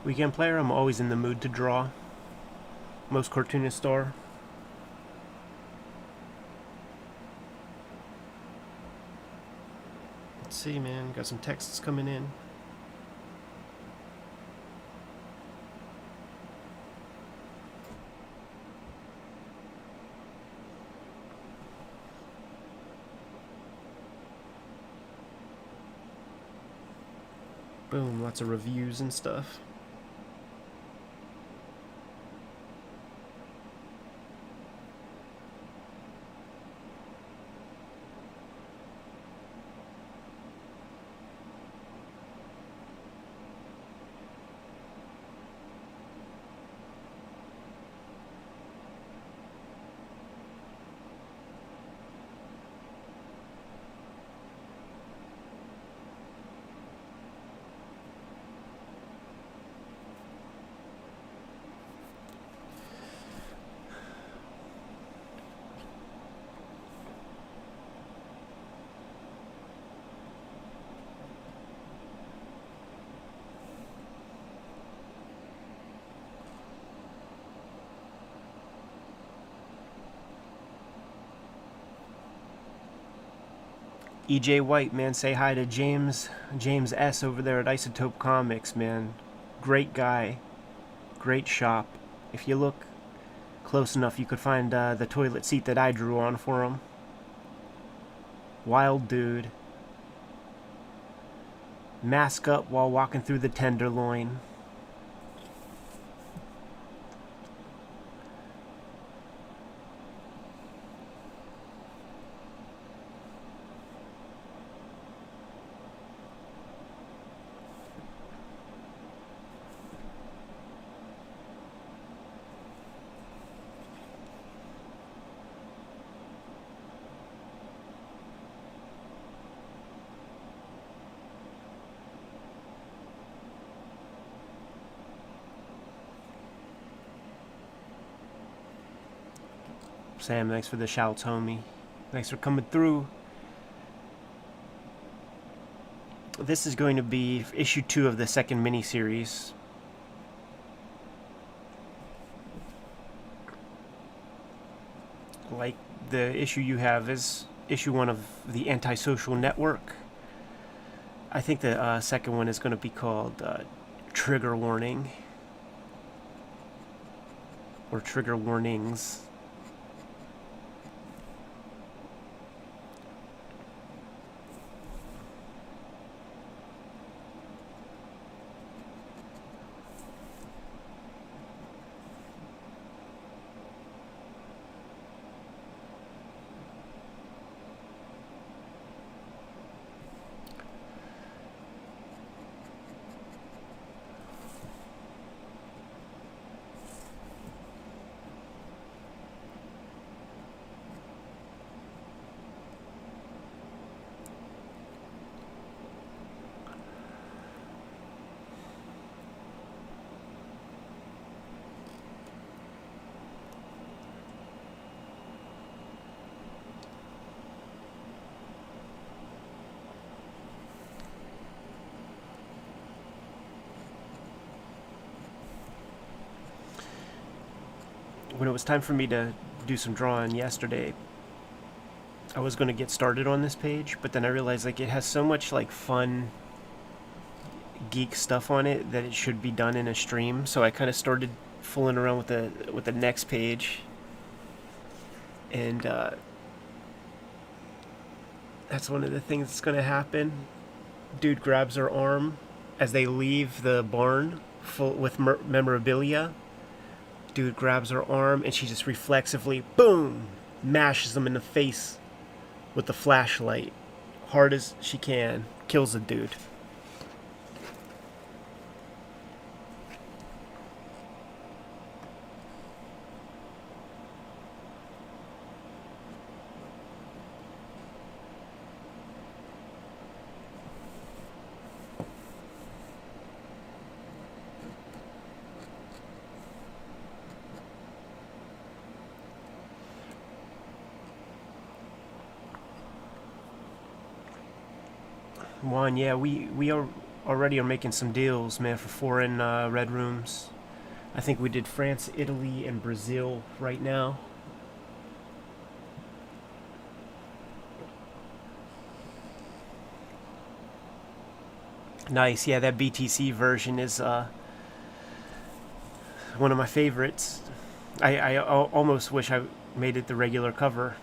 Weekend player, I'm always in the mood to draw. Most cartoonists are. Let's see, man. Got some texts coming in. Boom, lots of reviews and stuff. EJ White, man, say hi to James S over there at Isotope Comics, man. Great guy, great shop. If you look close enough, you could find the toilet seat that I drew on for him. Wild dude. Mask up while walking through the Tenderloin. Sam, thanks for the shouts, homie. Thanks for coming through. This is going to be issue 2 of the second miniseries. Like the issue you have is issue 1 of the Antisocial Network. I think the second one is going to be called Trigger Warning. Or Trigger Warnings. When it was time for me to do some drawing yesterday, I was going to get started on this page, but then I realized like it has so much like fun geek stuff on it that it should be done in a stream. So I kind of started fooling around with the next page, and that's one of the things that's going to happen. Dude grabs her arm as they leave the barn full with memorabilia. Dude grabs her arm and she just reflexively, boom, mashes him in the face with the flashlight, hard as she can, kills the dude. One, yeah, we are already are making some deals, man, for foreign red rooms. I think we did France, Italy, and Brazil right now. Nice, yeah, that BTC version is one of my favorites. I almost wish I made it the regular cover.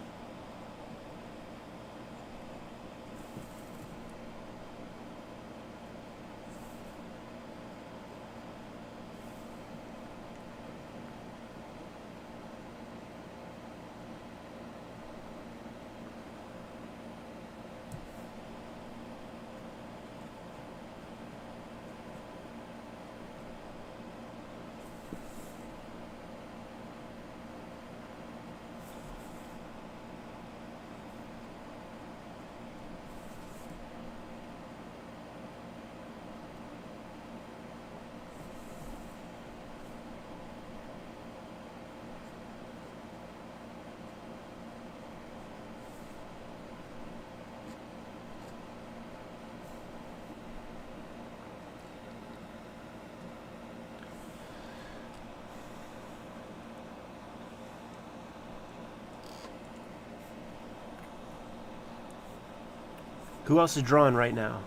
Who else is drawing right now?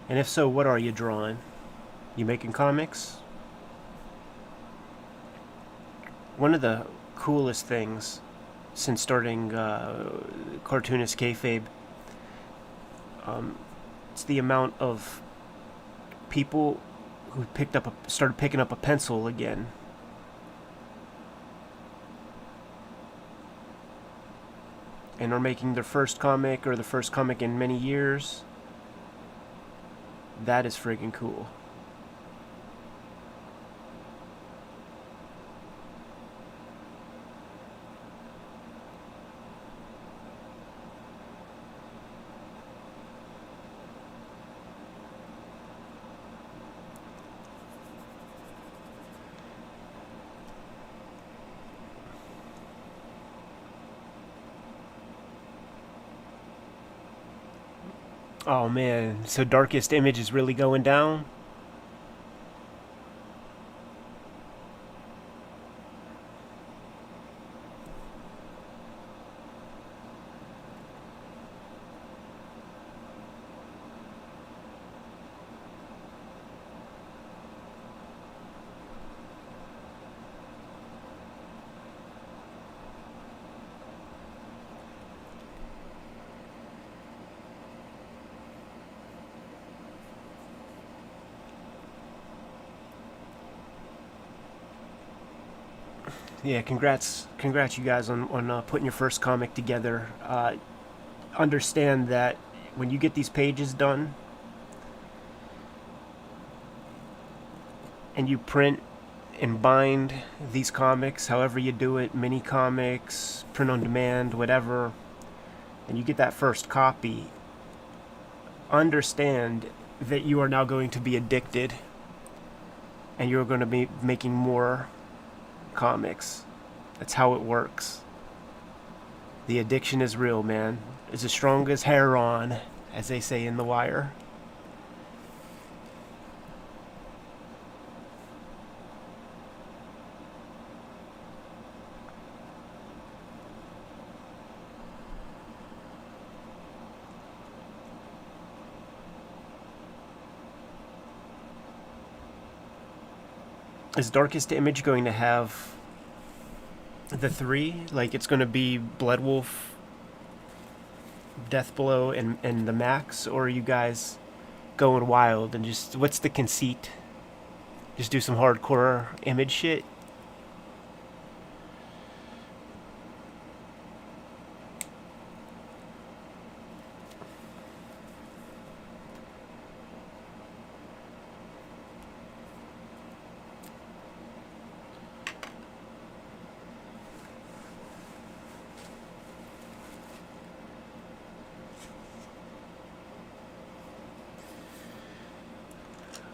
And if so, what are you drawing? You making comics? One of the coolest things since starting Cartoonist Kayfabe, it's the amount of people who started picking up a pencil again. And are making their first comic or the first comic in many years. That is friggin' cool. Oh man, so Darkest Image is really going down? Yeah, congrats you guys on putting your first comic together. Understand that when you get these pages done and you print and bind these comics, however you do it, mini comics, print on demand, whatever, and you get that first copy, understand that you are now going to be addicted and you're going to be making more comics. That's how it works. The addiction is real, man. It's as strong as heroin, as they say in The Wire. Is Darkest Image going to have the three? Like, it's going to be Bloodwolf, Deathblow, and the Max? Or are you guys going wild and just, what's the conceit? Just do some hardcore Image shit?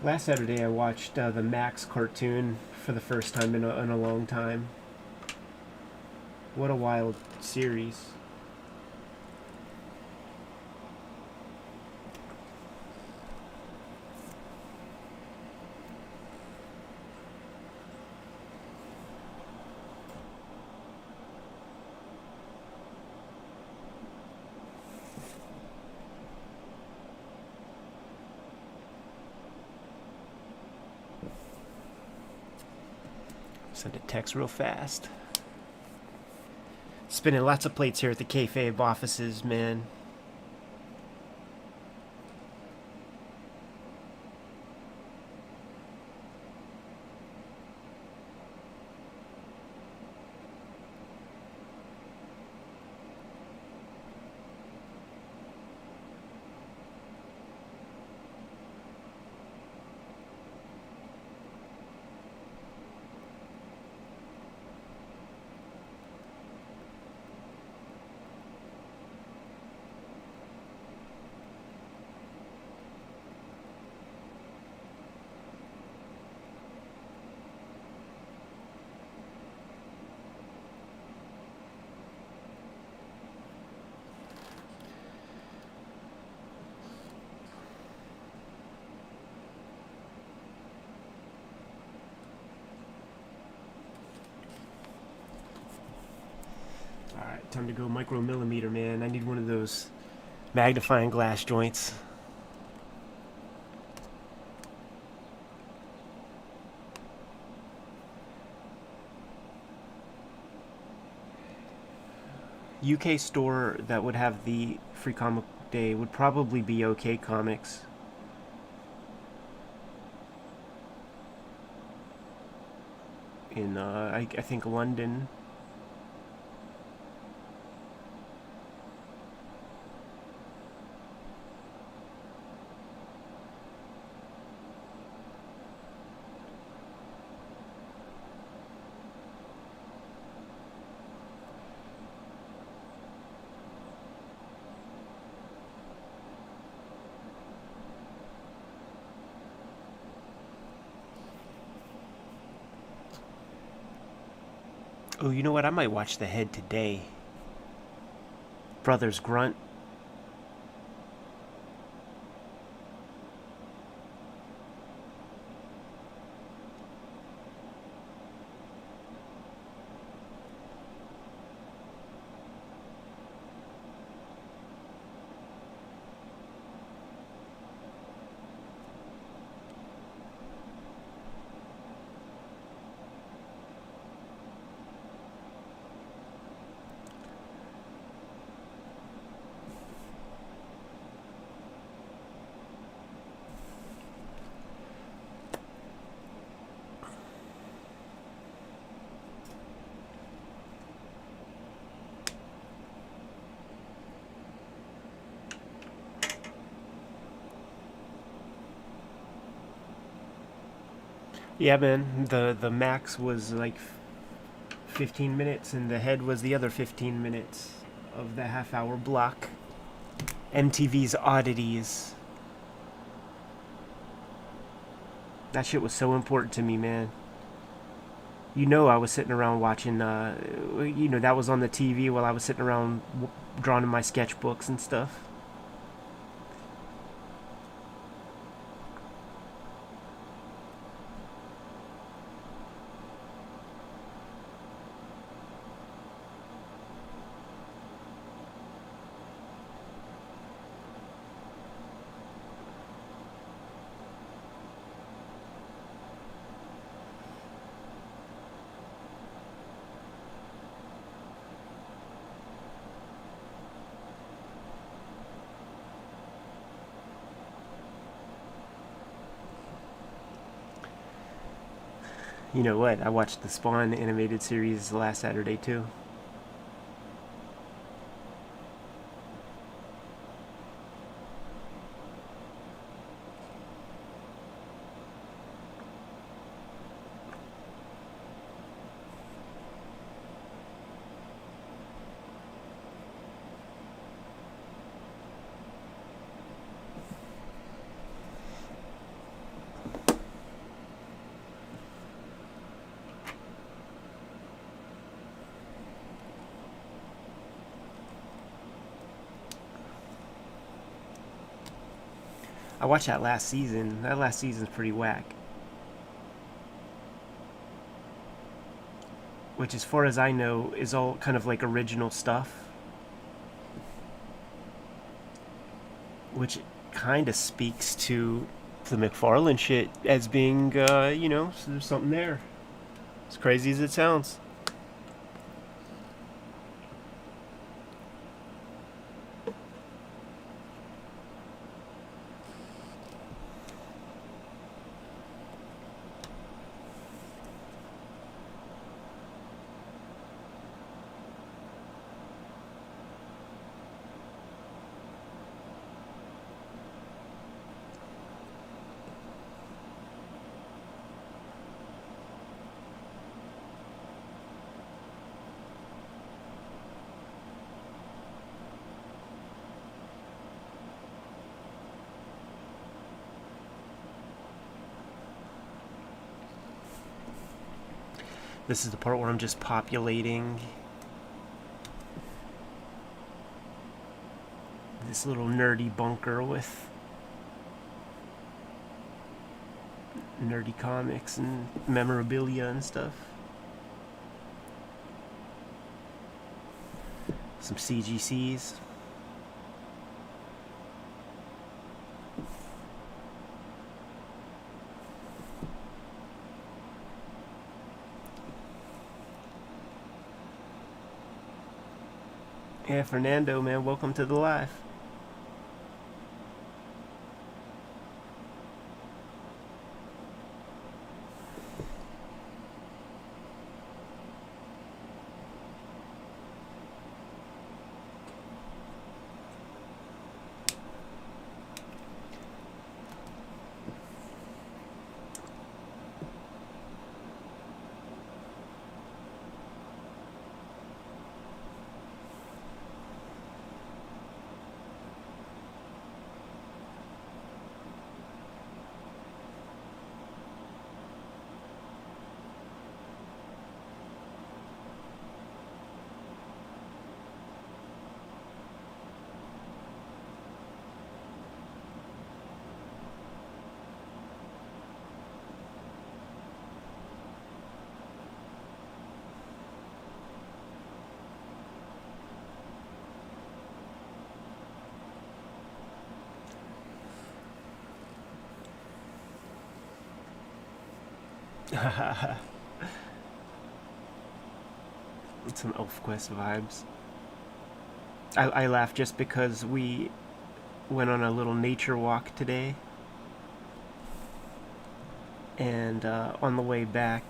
Last Saturday I watched the Max cartoon for the first time in a long time. What a wild series. Send a text real fast. Spinning lots of plates here at the Kayfabe offices, man. Time to go micromillimeter, man. I need one of those magnifying glass joints. UK store that would have the free comic day would probably be OK Comics. In, I think London. Oh, you know what? I might watch The Head today. Brothers Grunt. Yeah, man. The max was like 15 minutes, and The Head was the other 15 minutes of the half-hour block. MTV's Oddities. That shit was so important to me, man. You know, I was sitting around watching, that was on the TV while I was sitting around drawing in my sketchbooks and stuff. You know what? I watched the Spawn animated series last Saturday, too. I watched that last season. That last season's pretty whack. Which, as far as I know, is all kind of like original stuff. Which kind of speaks to the McFarlane shit as being, there's something there. As crazy as it sounds. This is the part where I'm just populating this little nerdy bunker with nerdy comics and memorabilia and stuff. some CGCs. Yeah, Fernando, man, welcome to the live. Some ElfQuest vibes. I laugh just because we went on a little nature walk today, and on the way back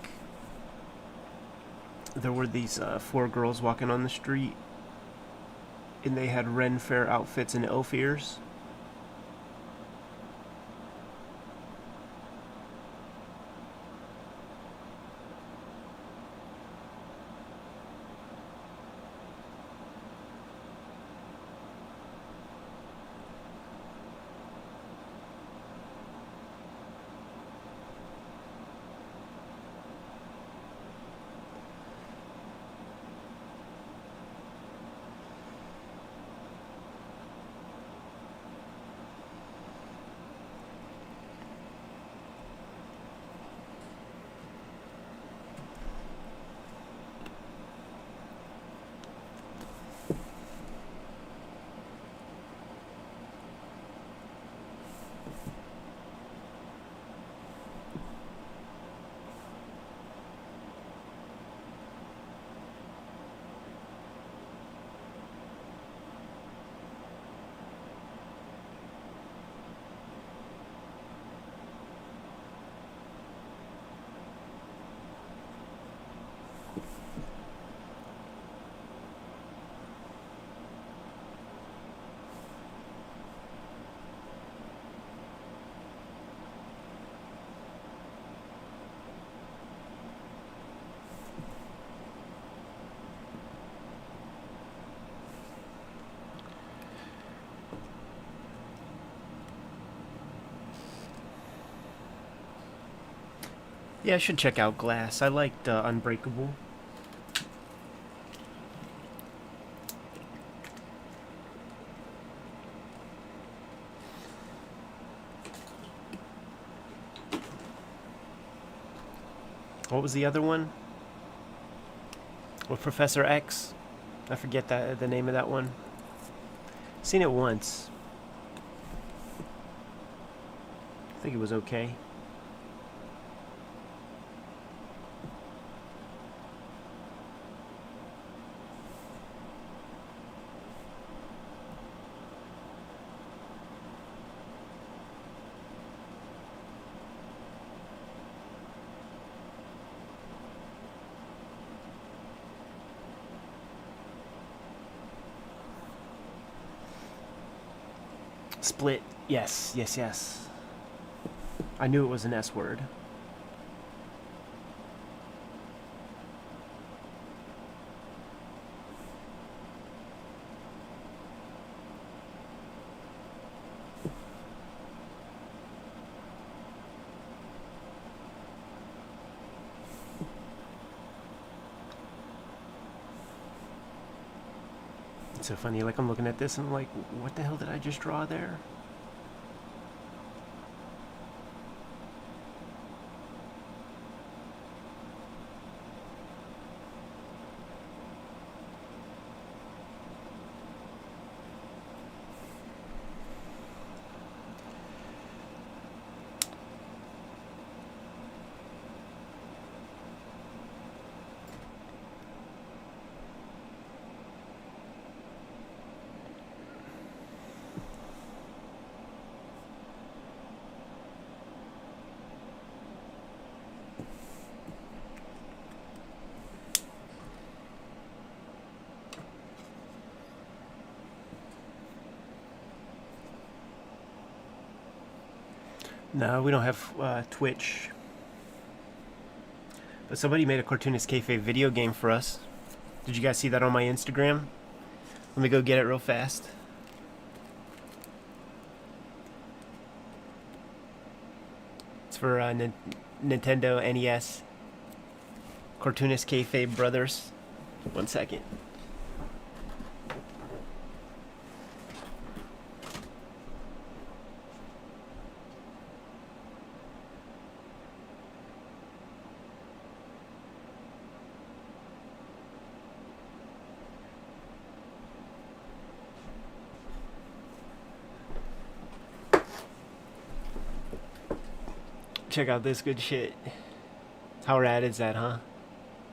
there were these 4 girls walking on the street, and they had Ren Fair outfits and elf ears. Yeah, I should check out Glass. I liked Unbreakable. What was the other one? With Professor X? I forget the name of that one. Seen it once. I think it was okay. Split. Yes, yes, yes. I knew it was an S word. It's so funny, like I'm looking at this and I'm like, what the hell did I just draw there? No, we don't have Twitch. But somebody made a Cartoonist Kayfabe video game for us. Did you guys see that on my Instagram? Let me go get it real fast. It's for Nintendo NES. Cartoonist Kayfabe Brothers. 1 second. Check out this good shit. How rad is that, huh?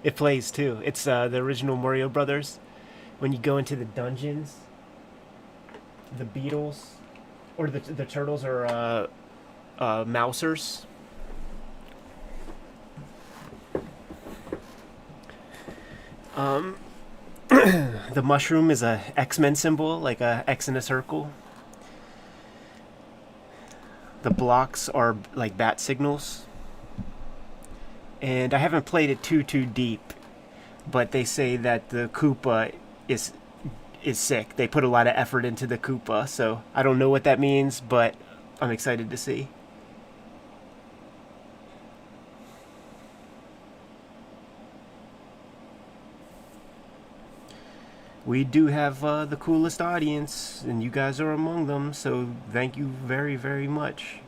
It plays too. It's the original Mario Brothers. When you go into the dungeons, the beetles or the turtles are mousers. The mushroom is a X-Men symbol, like a X in a circle. The blocks are like bat signals. And I haven't played it too deep, but they say that the Koopa is sick. They put a lot of effort into the Koopa, so I don't know what that means, but I'm excited to see. We do have the coolest audience, and you guys are among them, so thank you very, very much.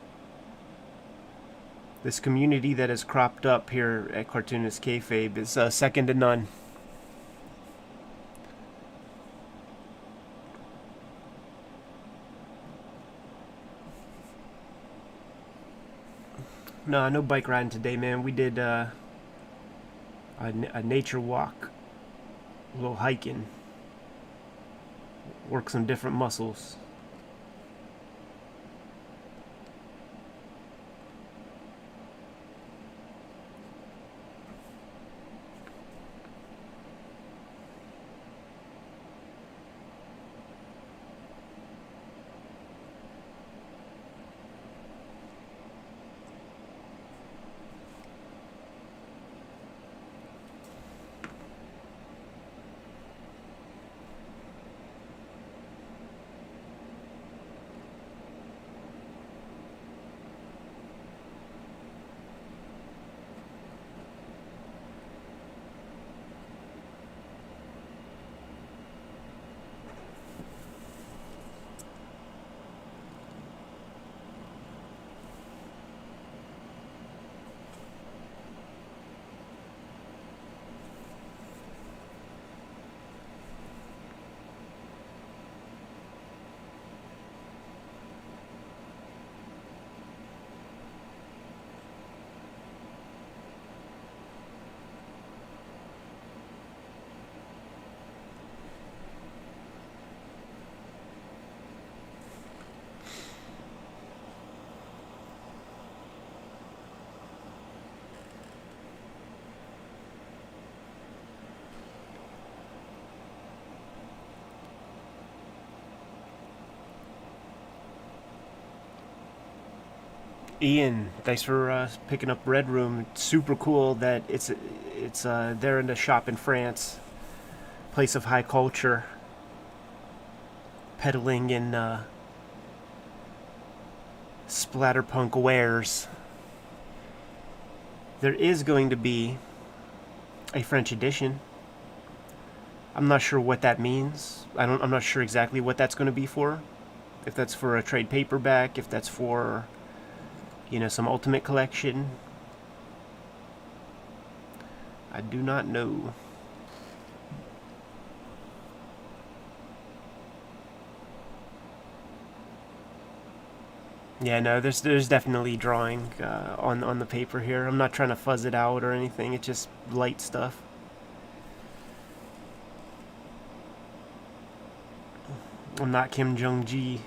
This community that has cropped up here at Cartoonist Kayfabe is second to none. No bike riding today, man. We did a nature walk, a little hiking, work some different muscles. Ian, thanks for picking up Red Room. It's super cool that it's there in the shop in France, place of high culture, peddling in splatterpunk wares. There is going to be a French edition. I'm not sure what that means. I'm not sure exactly what that's going to be for. If that's for a trade paperback, if that's for some Ultimate Collection. I do not know. Yeah, no, there's definitely drawing on the paper here. I'm not trying to fuzz it out or anything. It's just light stuff. I'm not Kim Jong-ji.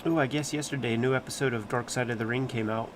Ooh, I guess yesterday a new episode of Dark Side of the Ring came out.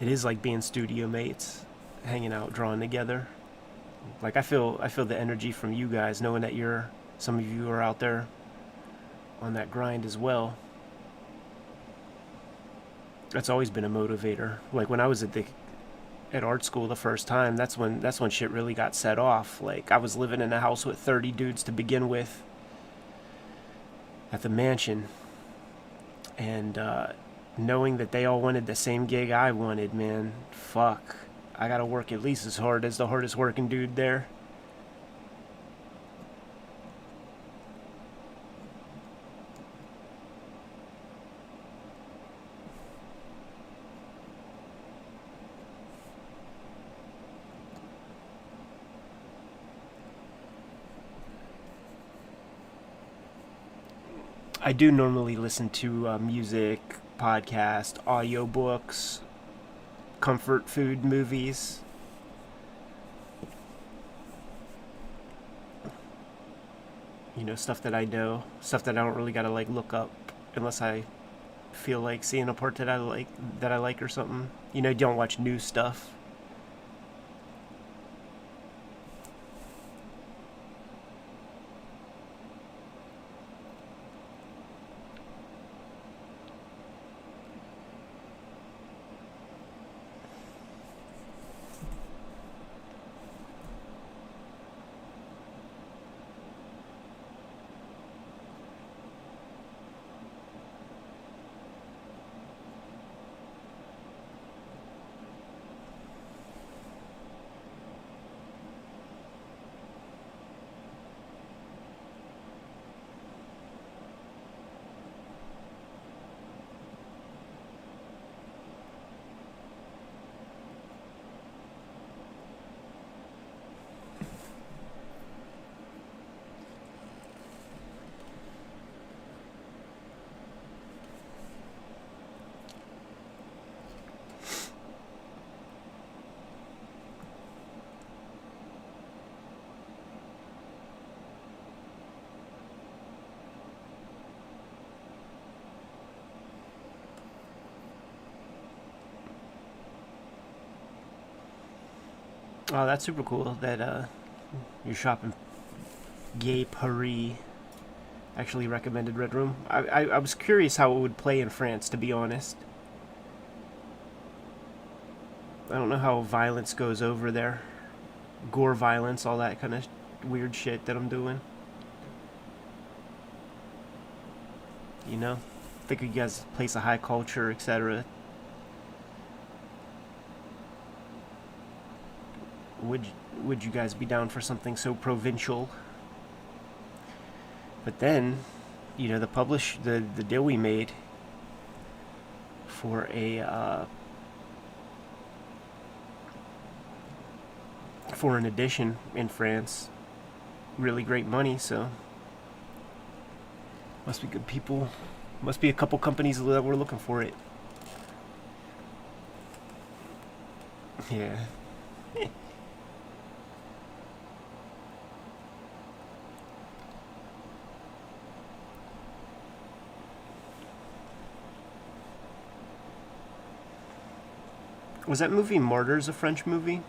It is like being studio mates, hanging out, drawing together. Like I feel the energy from you guys, knowing that some of you are out there on that grind as well. That's always been a motivator. Like when I was at art school the first time, that's when shit really got set off. Like I was living in a house with 30 dudes to begin with at the mansion, and knowing that they all wanted the same gig I wanted, man, fuck. I gotta work at least as hard as the hardest working dude there. I do normally listen to music, podcast, audiobooks, comfort food movies. You know, stuff that I know, stuff that I don't really gotta like look up unless I feel like seeing a part that I like or something. You know, don't watch new stuff. Oh, that's super cool that your shop in Gay Paris actually recommended Red Room. I was curious how it would play in France, to be honest. I don't know how violence goes over there. Gore violence, all that kind of weird shit that I'm doing. You know? Think you guys place a high culture, etc. Would would you guys be down for something so provincial? But then, the deal we made for a for an edition in France, really great money. So must be good people. Must be a couple companies that were looking for it. Yeah. Was that movie Martyrs a French movie?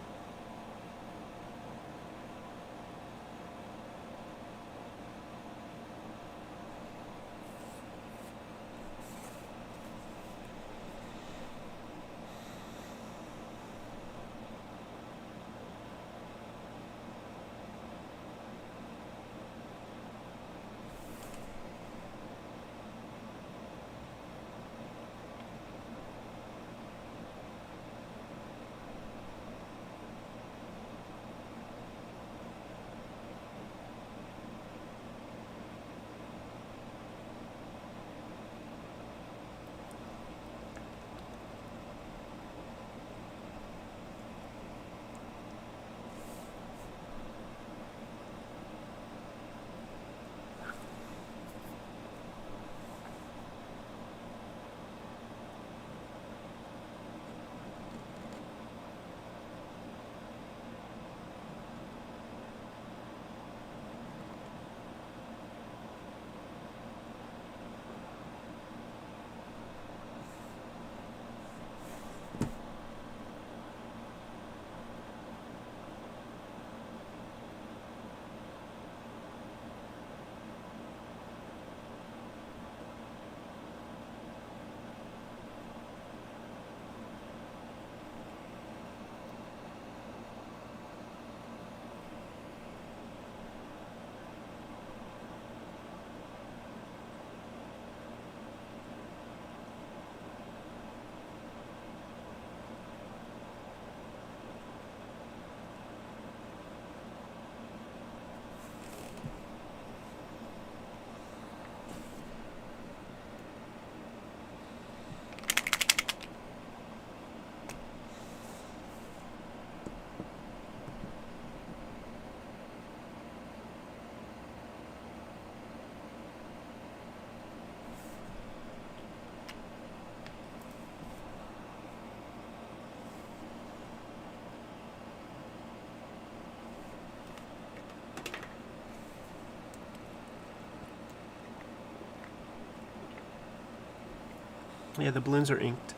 Yeah, the balloons are inked.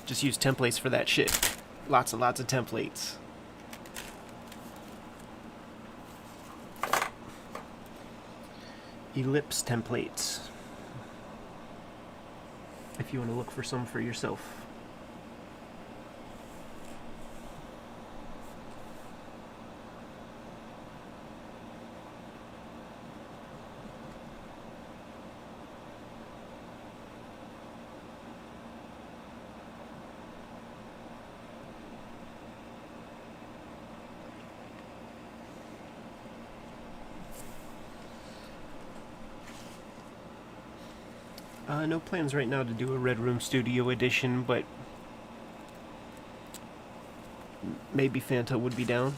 Just use templates for that shit. Lots and lots of templates. Ellipse templates. If you want to look for some for yourself. No plans right now to do a Red Room Studio edition, but maybe Fanta would be down.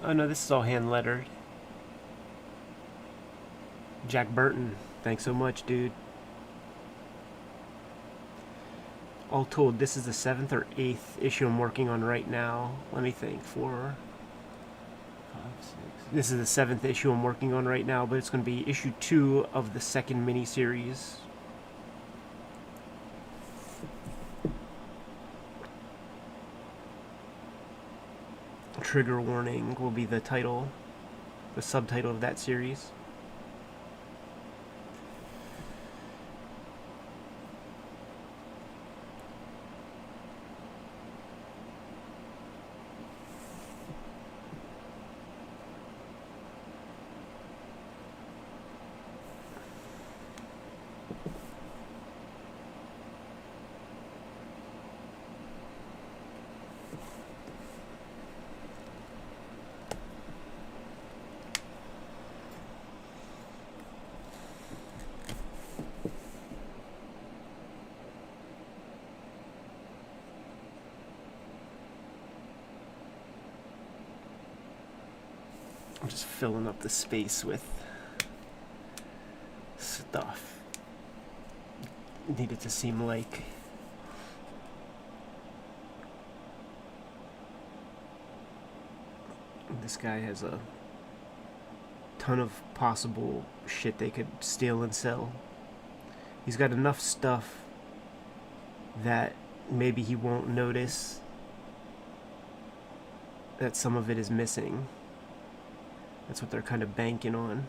Oh no, this is all hand lettered. Jack Burton, thanks so much, dude. All told, this is the 7th or 8th issue I'm working on right now. Let me think. 4, 5, 6. This is the 7th issue I'm working on right now, but it's going to be issue 2 of the 2nd miniseries. Trigger warning will be the title, the subtitle of that series. I'm just filling up the space with stuff. Need it to seem like this guy has a ton of possible shit they could steal and sell. He's got enough stuff that maybe he won't notice that some of it is missing. That's what they're kind of banking on.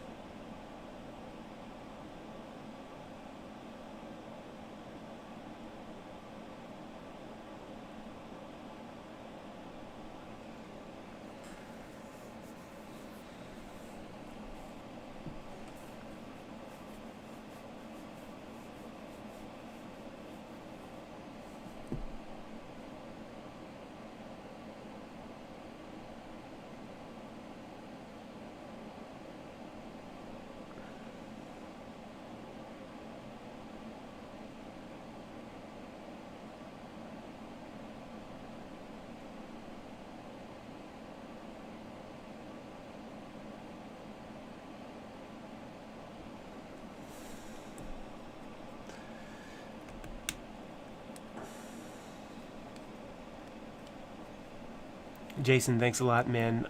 Jason, thanks a lot, man.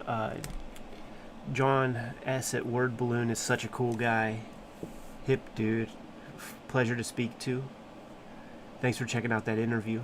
John S. at Word Balloon is such a cool guy. Hip dude. Pleasure to speak to. Thanks for checking out that interview.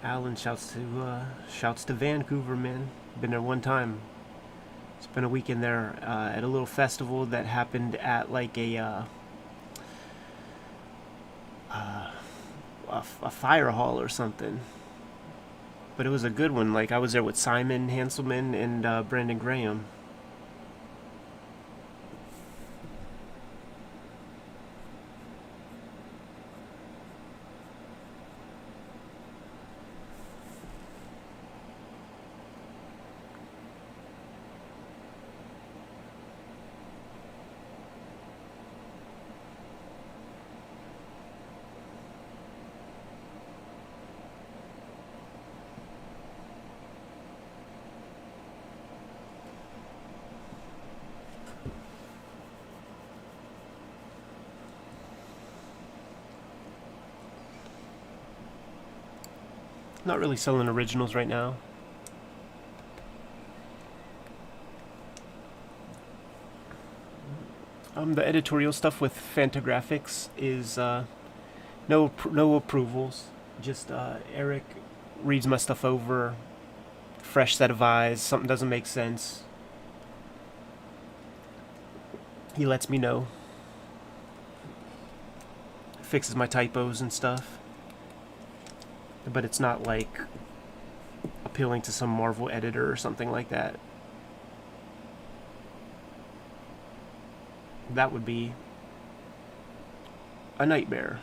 Alan shouts to Vancouver, man. Been there one time. Spent a weekend there at a little festival that happened at like a fire hall or something. But it was a good one. Like I was there with Simon Hanselman and Brandon Graham. Not really selling originals right now. The editorial stuff with Fantagraphics is no approvals. Just Eric reads my stuff over, fresh set of eyes. Something doesn't make sense, he lets me know. Fixes my typos and stuff. But it's not like appealing to some Marvel editor or something like that. That would be a nightmare.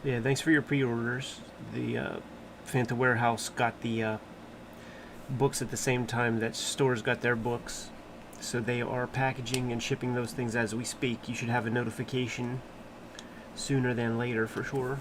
Yeah, thanks for your pre-orders. The Fanta Warehouse got the books at the same time that stores got their books. So they are packaging and shipping those things as we speak. You should have a notification sooner than later for sure.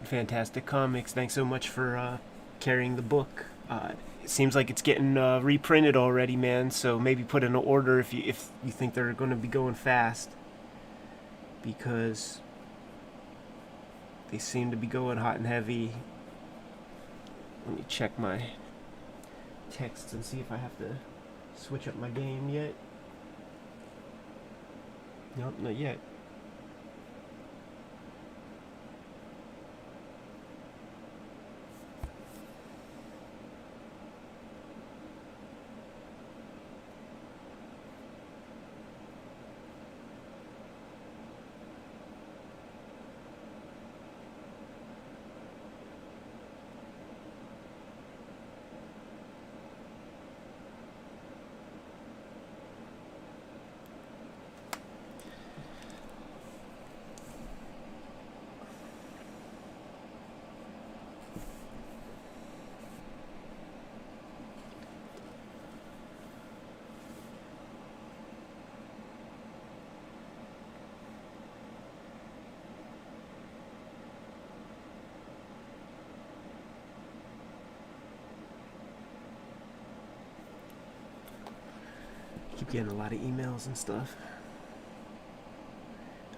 Fantastic Comics, thanks so much for carrying the book. It seems like it's getting reprinted already, man. So maybe put in an order if you think they're going to be going fast, because they seem to be going hot and heavy. Let me check my texts and see if I have to switch up my game yet. Nope, not yet. Keep getting a lot of emails and stuff.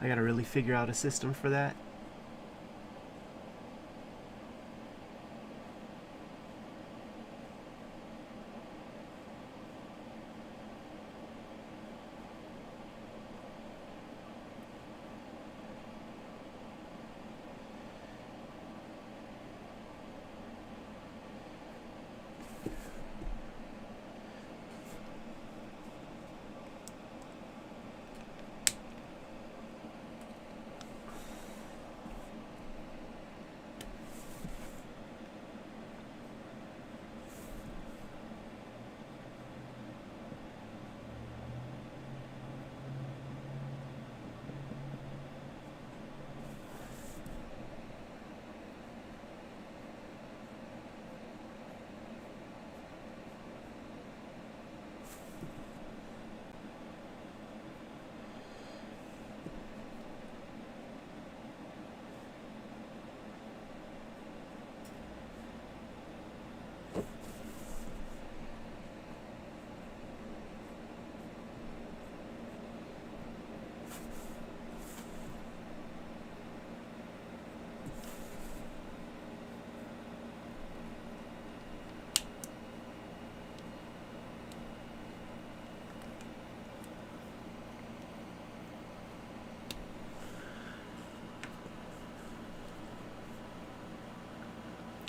I gotta really figure out a system for that.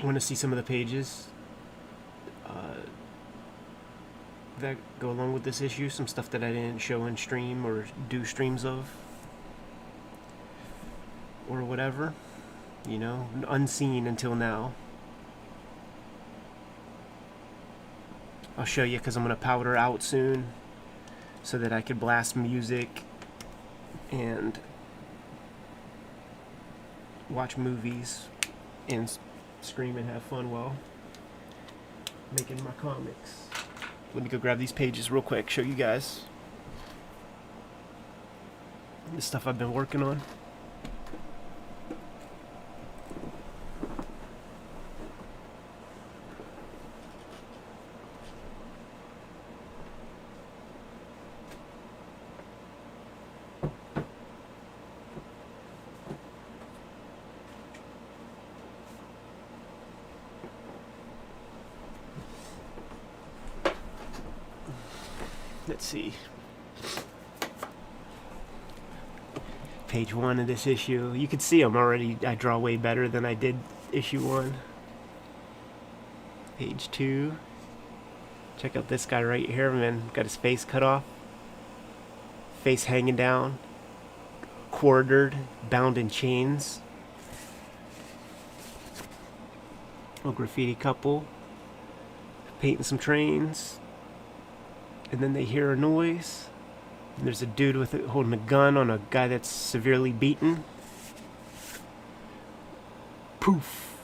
I want to see some of the pages that go along with this issue, some stuff that I didn't show in stream or do streams of or whatever, you know, unseen until now. I'll show you because I'm going to powder out soon so that I could blast music and watch movies and scream and have fun while making my comics. Let me go grab these pages real quick, show you guys the stuff I've been working on. Let's see. Page 1 of this issue. You can see I draw way better than I did issue 1. Page 2. Check out this guy right here, man. Got his face cut off. Face hanging down. Quartered. Bound in chains. A graffiti couple. Painting some trains. And then they hear a noise. And there's a dude holding a gun on a guy that's severely beaten. Poof.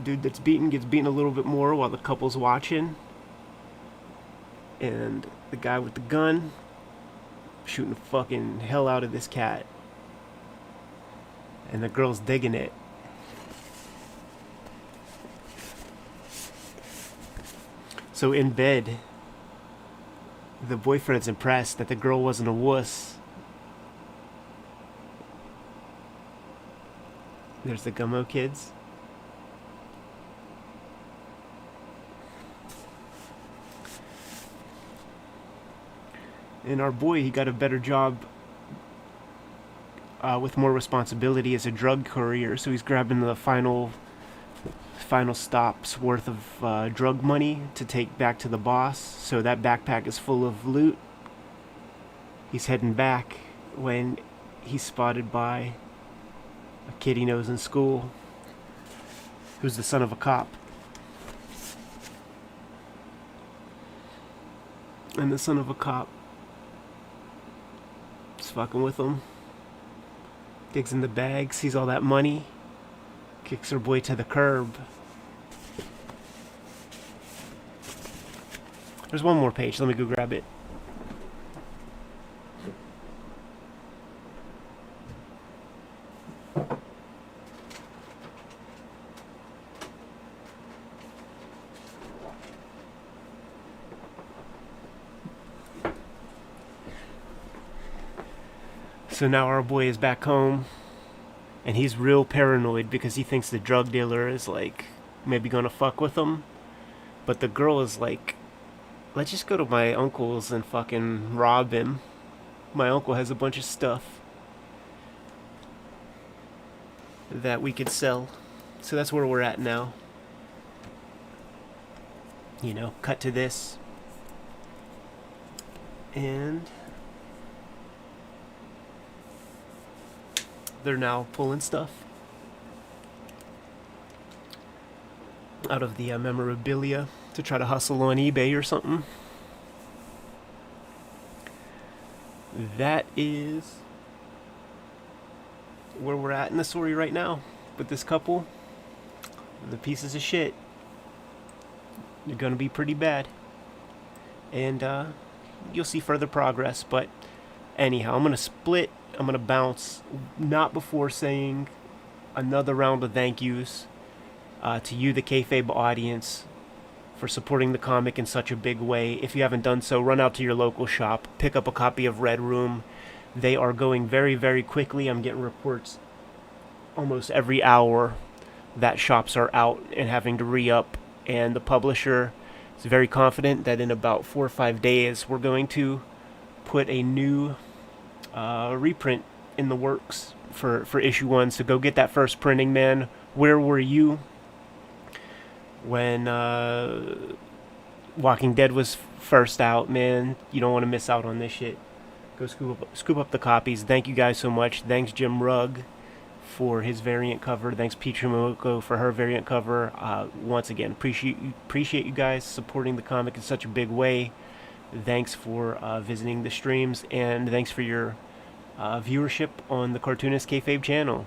Dude that's beaten gets beaten a little bit more while the couple's watching. And the guy with the gun shooting the fucking hell out of this cat. And the girl's digging it. So in bed, the boyfriend's impressed that the girl wasn't a wuss. There's the Gummo kids. And our boy, he got a better job with more responsibility as a drug courier, so he's grabbing the final stop's worth of drug money to take back to the boss. So that backpack is full of loot. He's heading back when he's spotted by a kid he knows in school who's the son of a cop. And the son of a cop is fucking with him. Digs in the bag, sees all that money, kicks her boy to the curb. There's one more page. Let me go grab it. So now our boy is back home, and he's real paranoid because he thinks the drug dealer is like maybe gonna fuck with him. But the girl is like, let's just go to my uncle's and fucking rob him. My uncle has a bunch of stuff that we could sell. So that's where we're at now. You know, cut to this. And they're now pulling stuff out of the memorabilia to try to hustle on eBay or something. That is where we're at in the story right now with this couple. The pieces of shit. They're gonna be pretty bad. And you'll see further progress. But anyhow, I'm gonna split. I'm gonna bounce, not before saying another round of thank yous to you, the Kayfabe audience, for supporting the comic in such a big way. If you haven't done so, run out to your local shop, pick up a copy of Red Room. They are going very, very quickly. I'm getting reports almost every hour that shops are out and having to re-up, and the publisher is very confident that in about 4 or 5 days we're going to put a new reprint in the works for issue 1. So go get that first printing, man. Where were you when Walking Dead was first out, man? You don't want to miss out on this shit. Go scoop up the copies. Thank you guys so much. Thanks Jim Rugg for his variant cover. Thanks Peach Momoko for her variant cover. Once again, appreciate you guys supporting the comic in such a big way. Thanks for visiting the streams, and thanks for your viewership on the Cartoonist Kayfabe channel.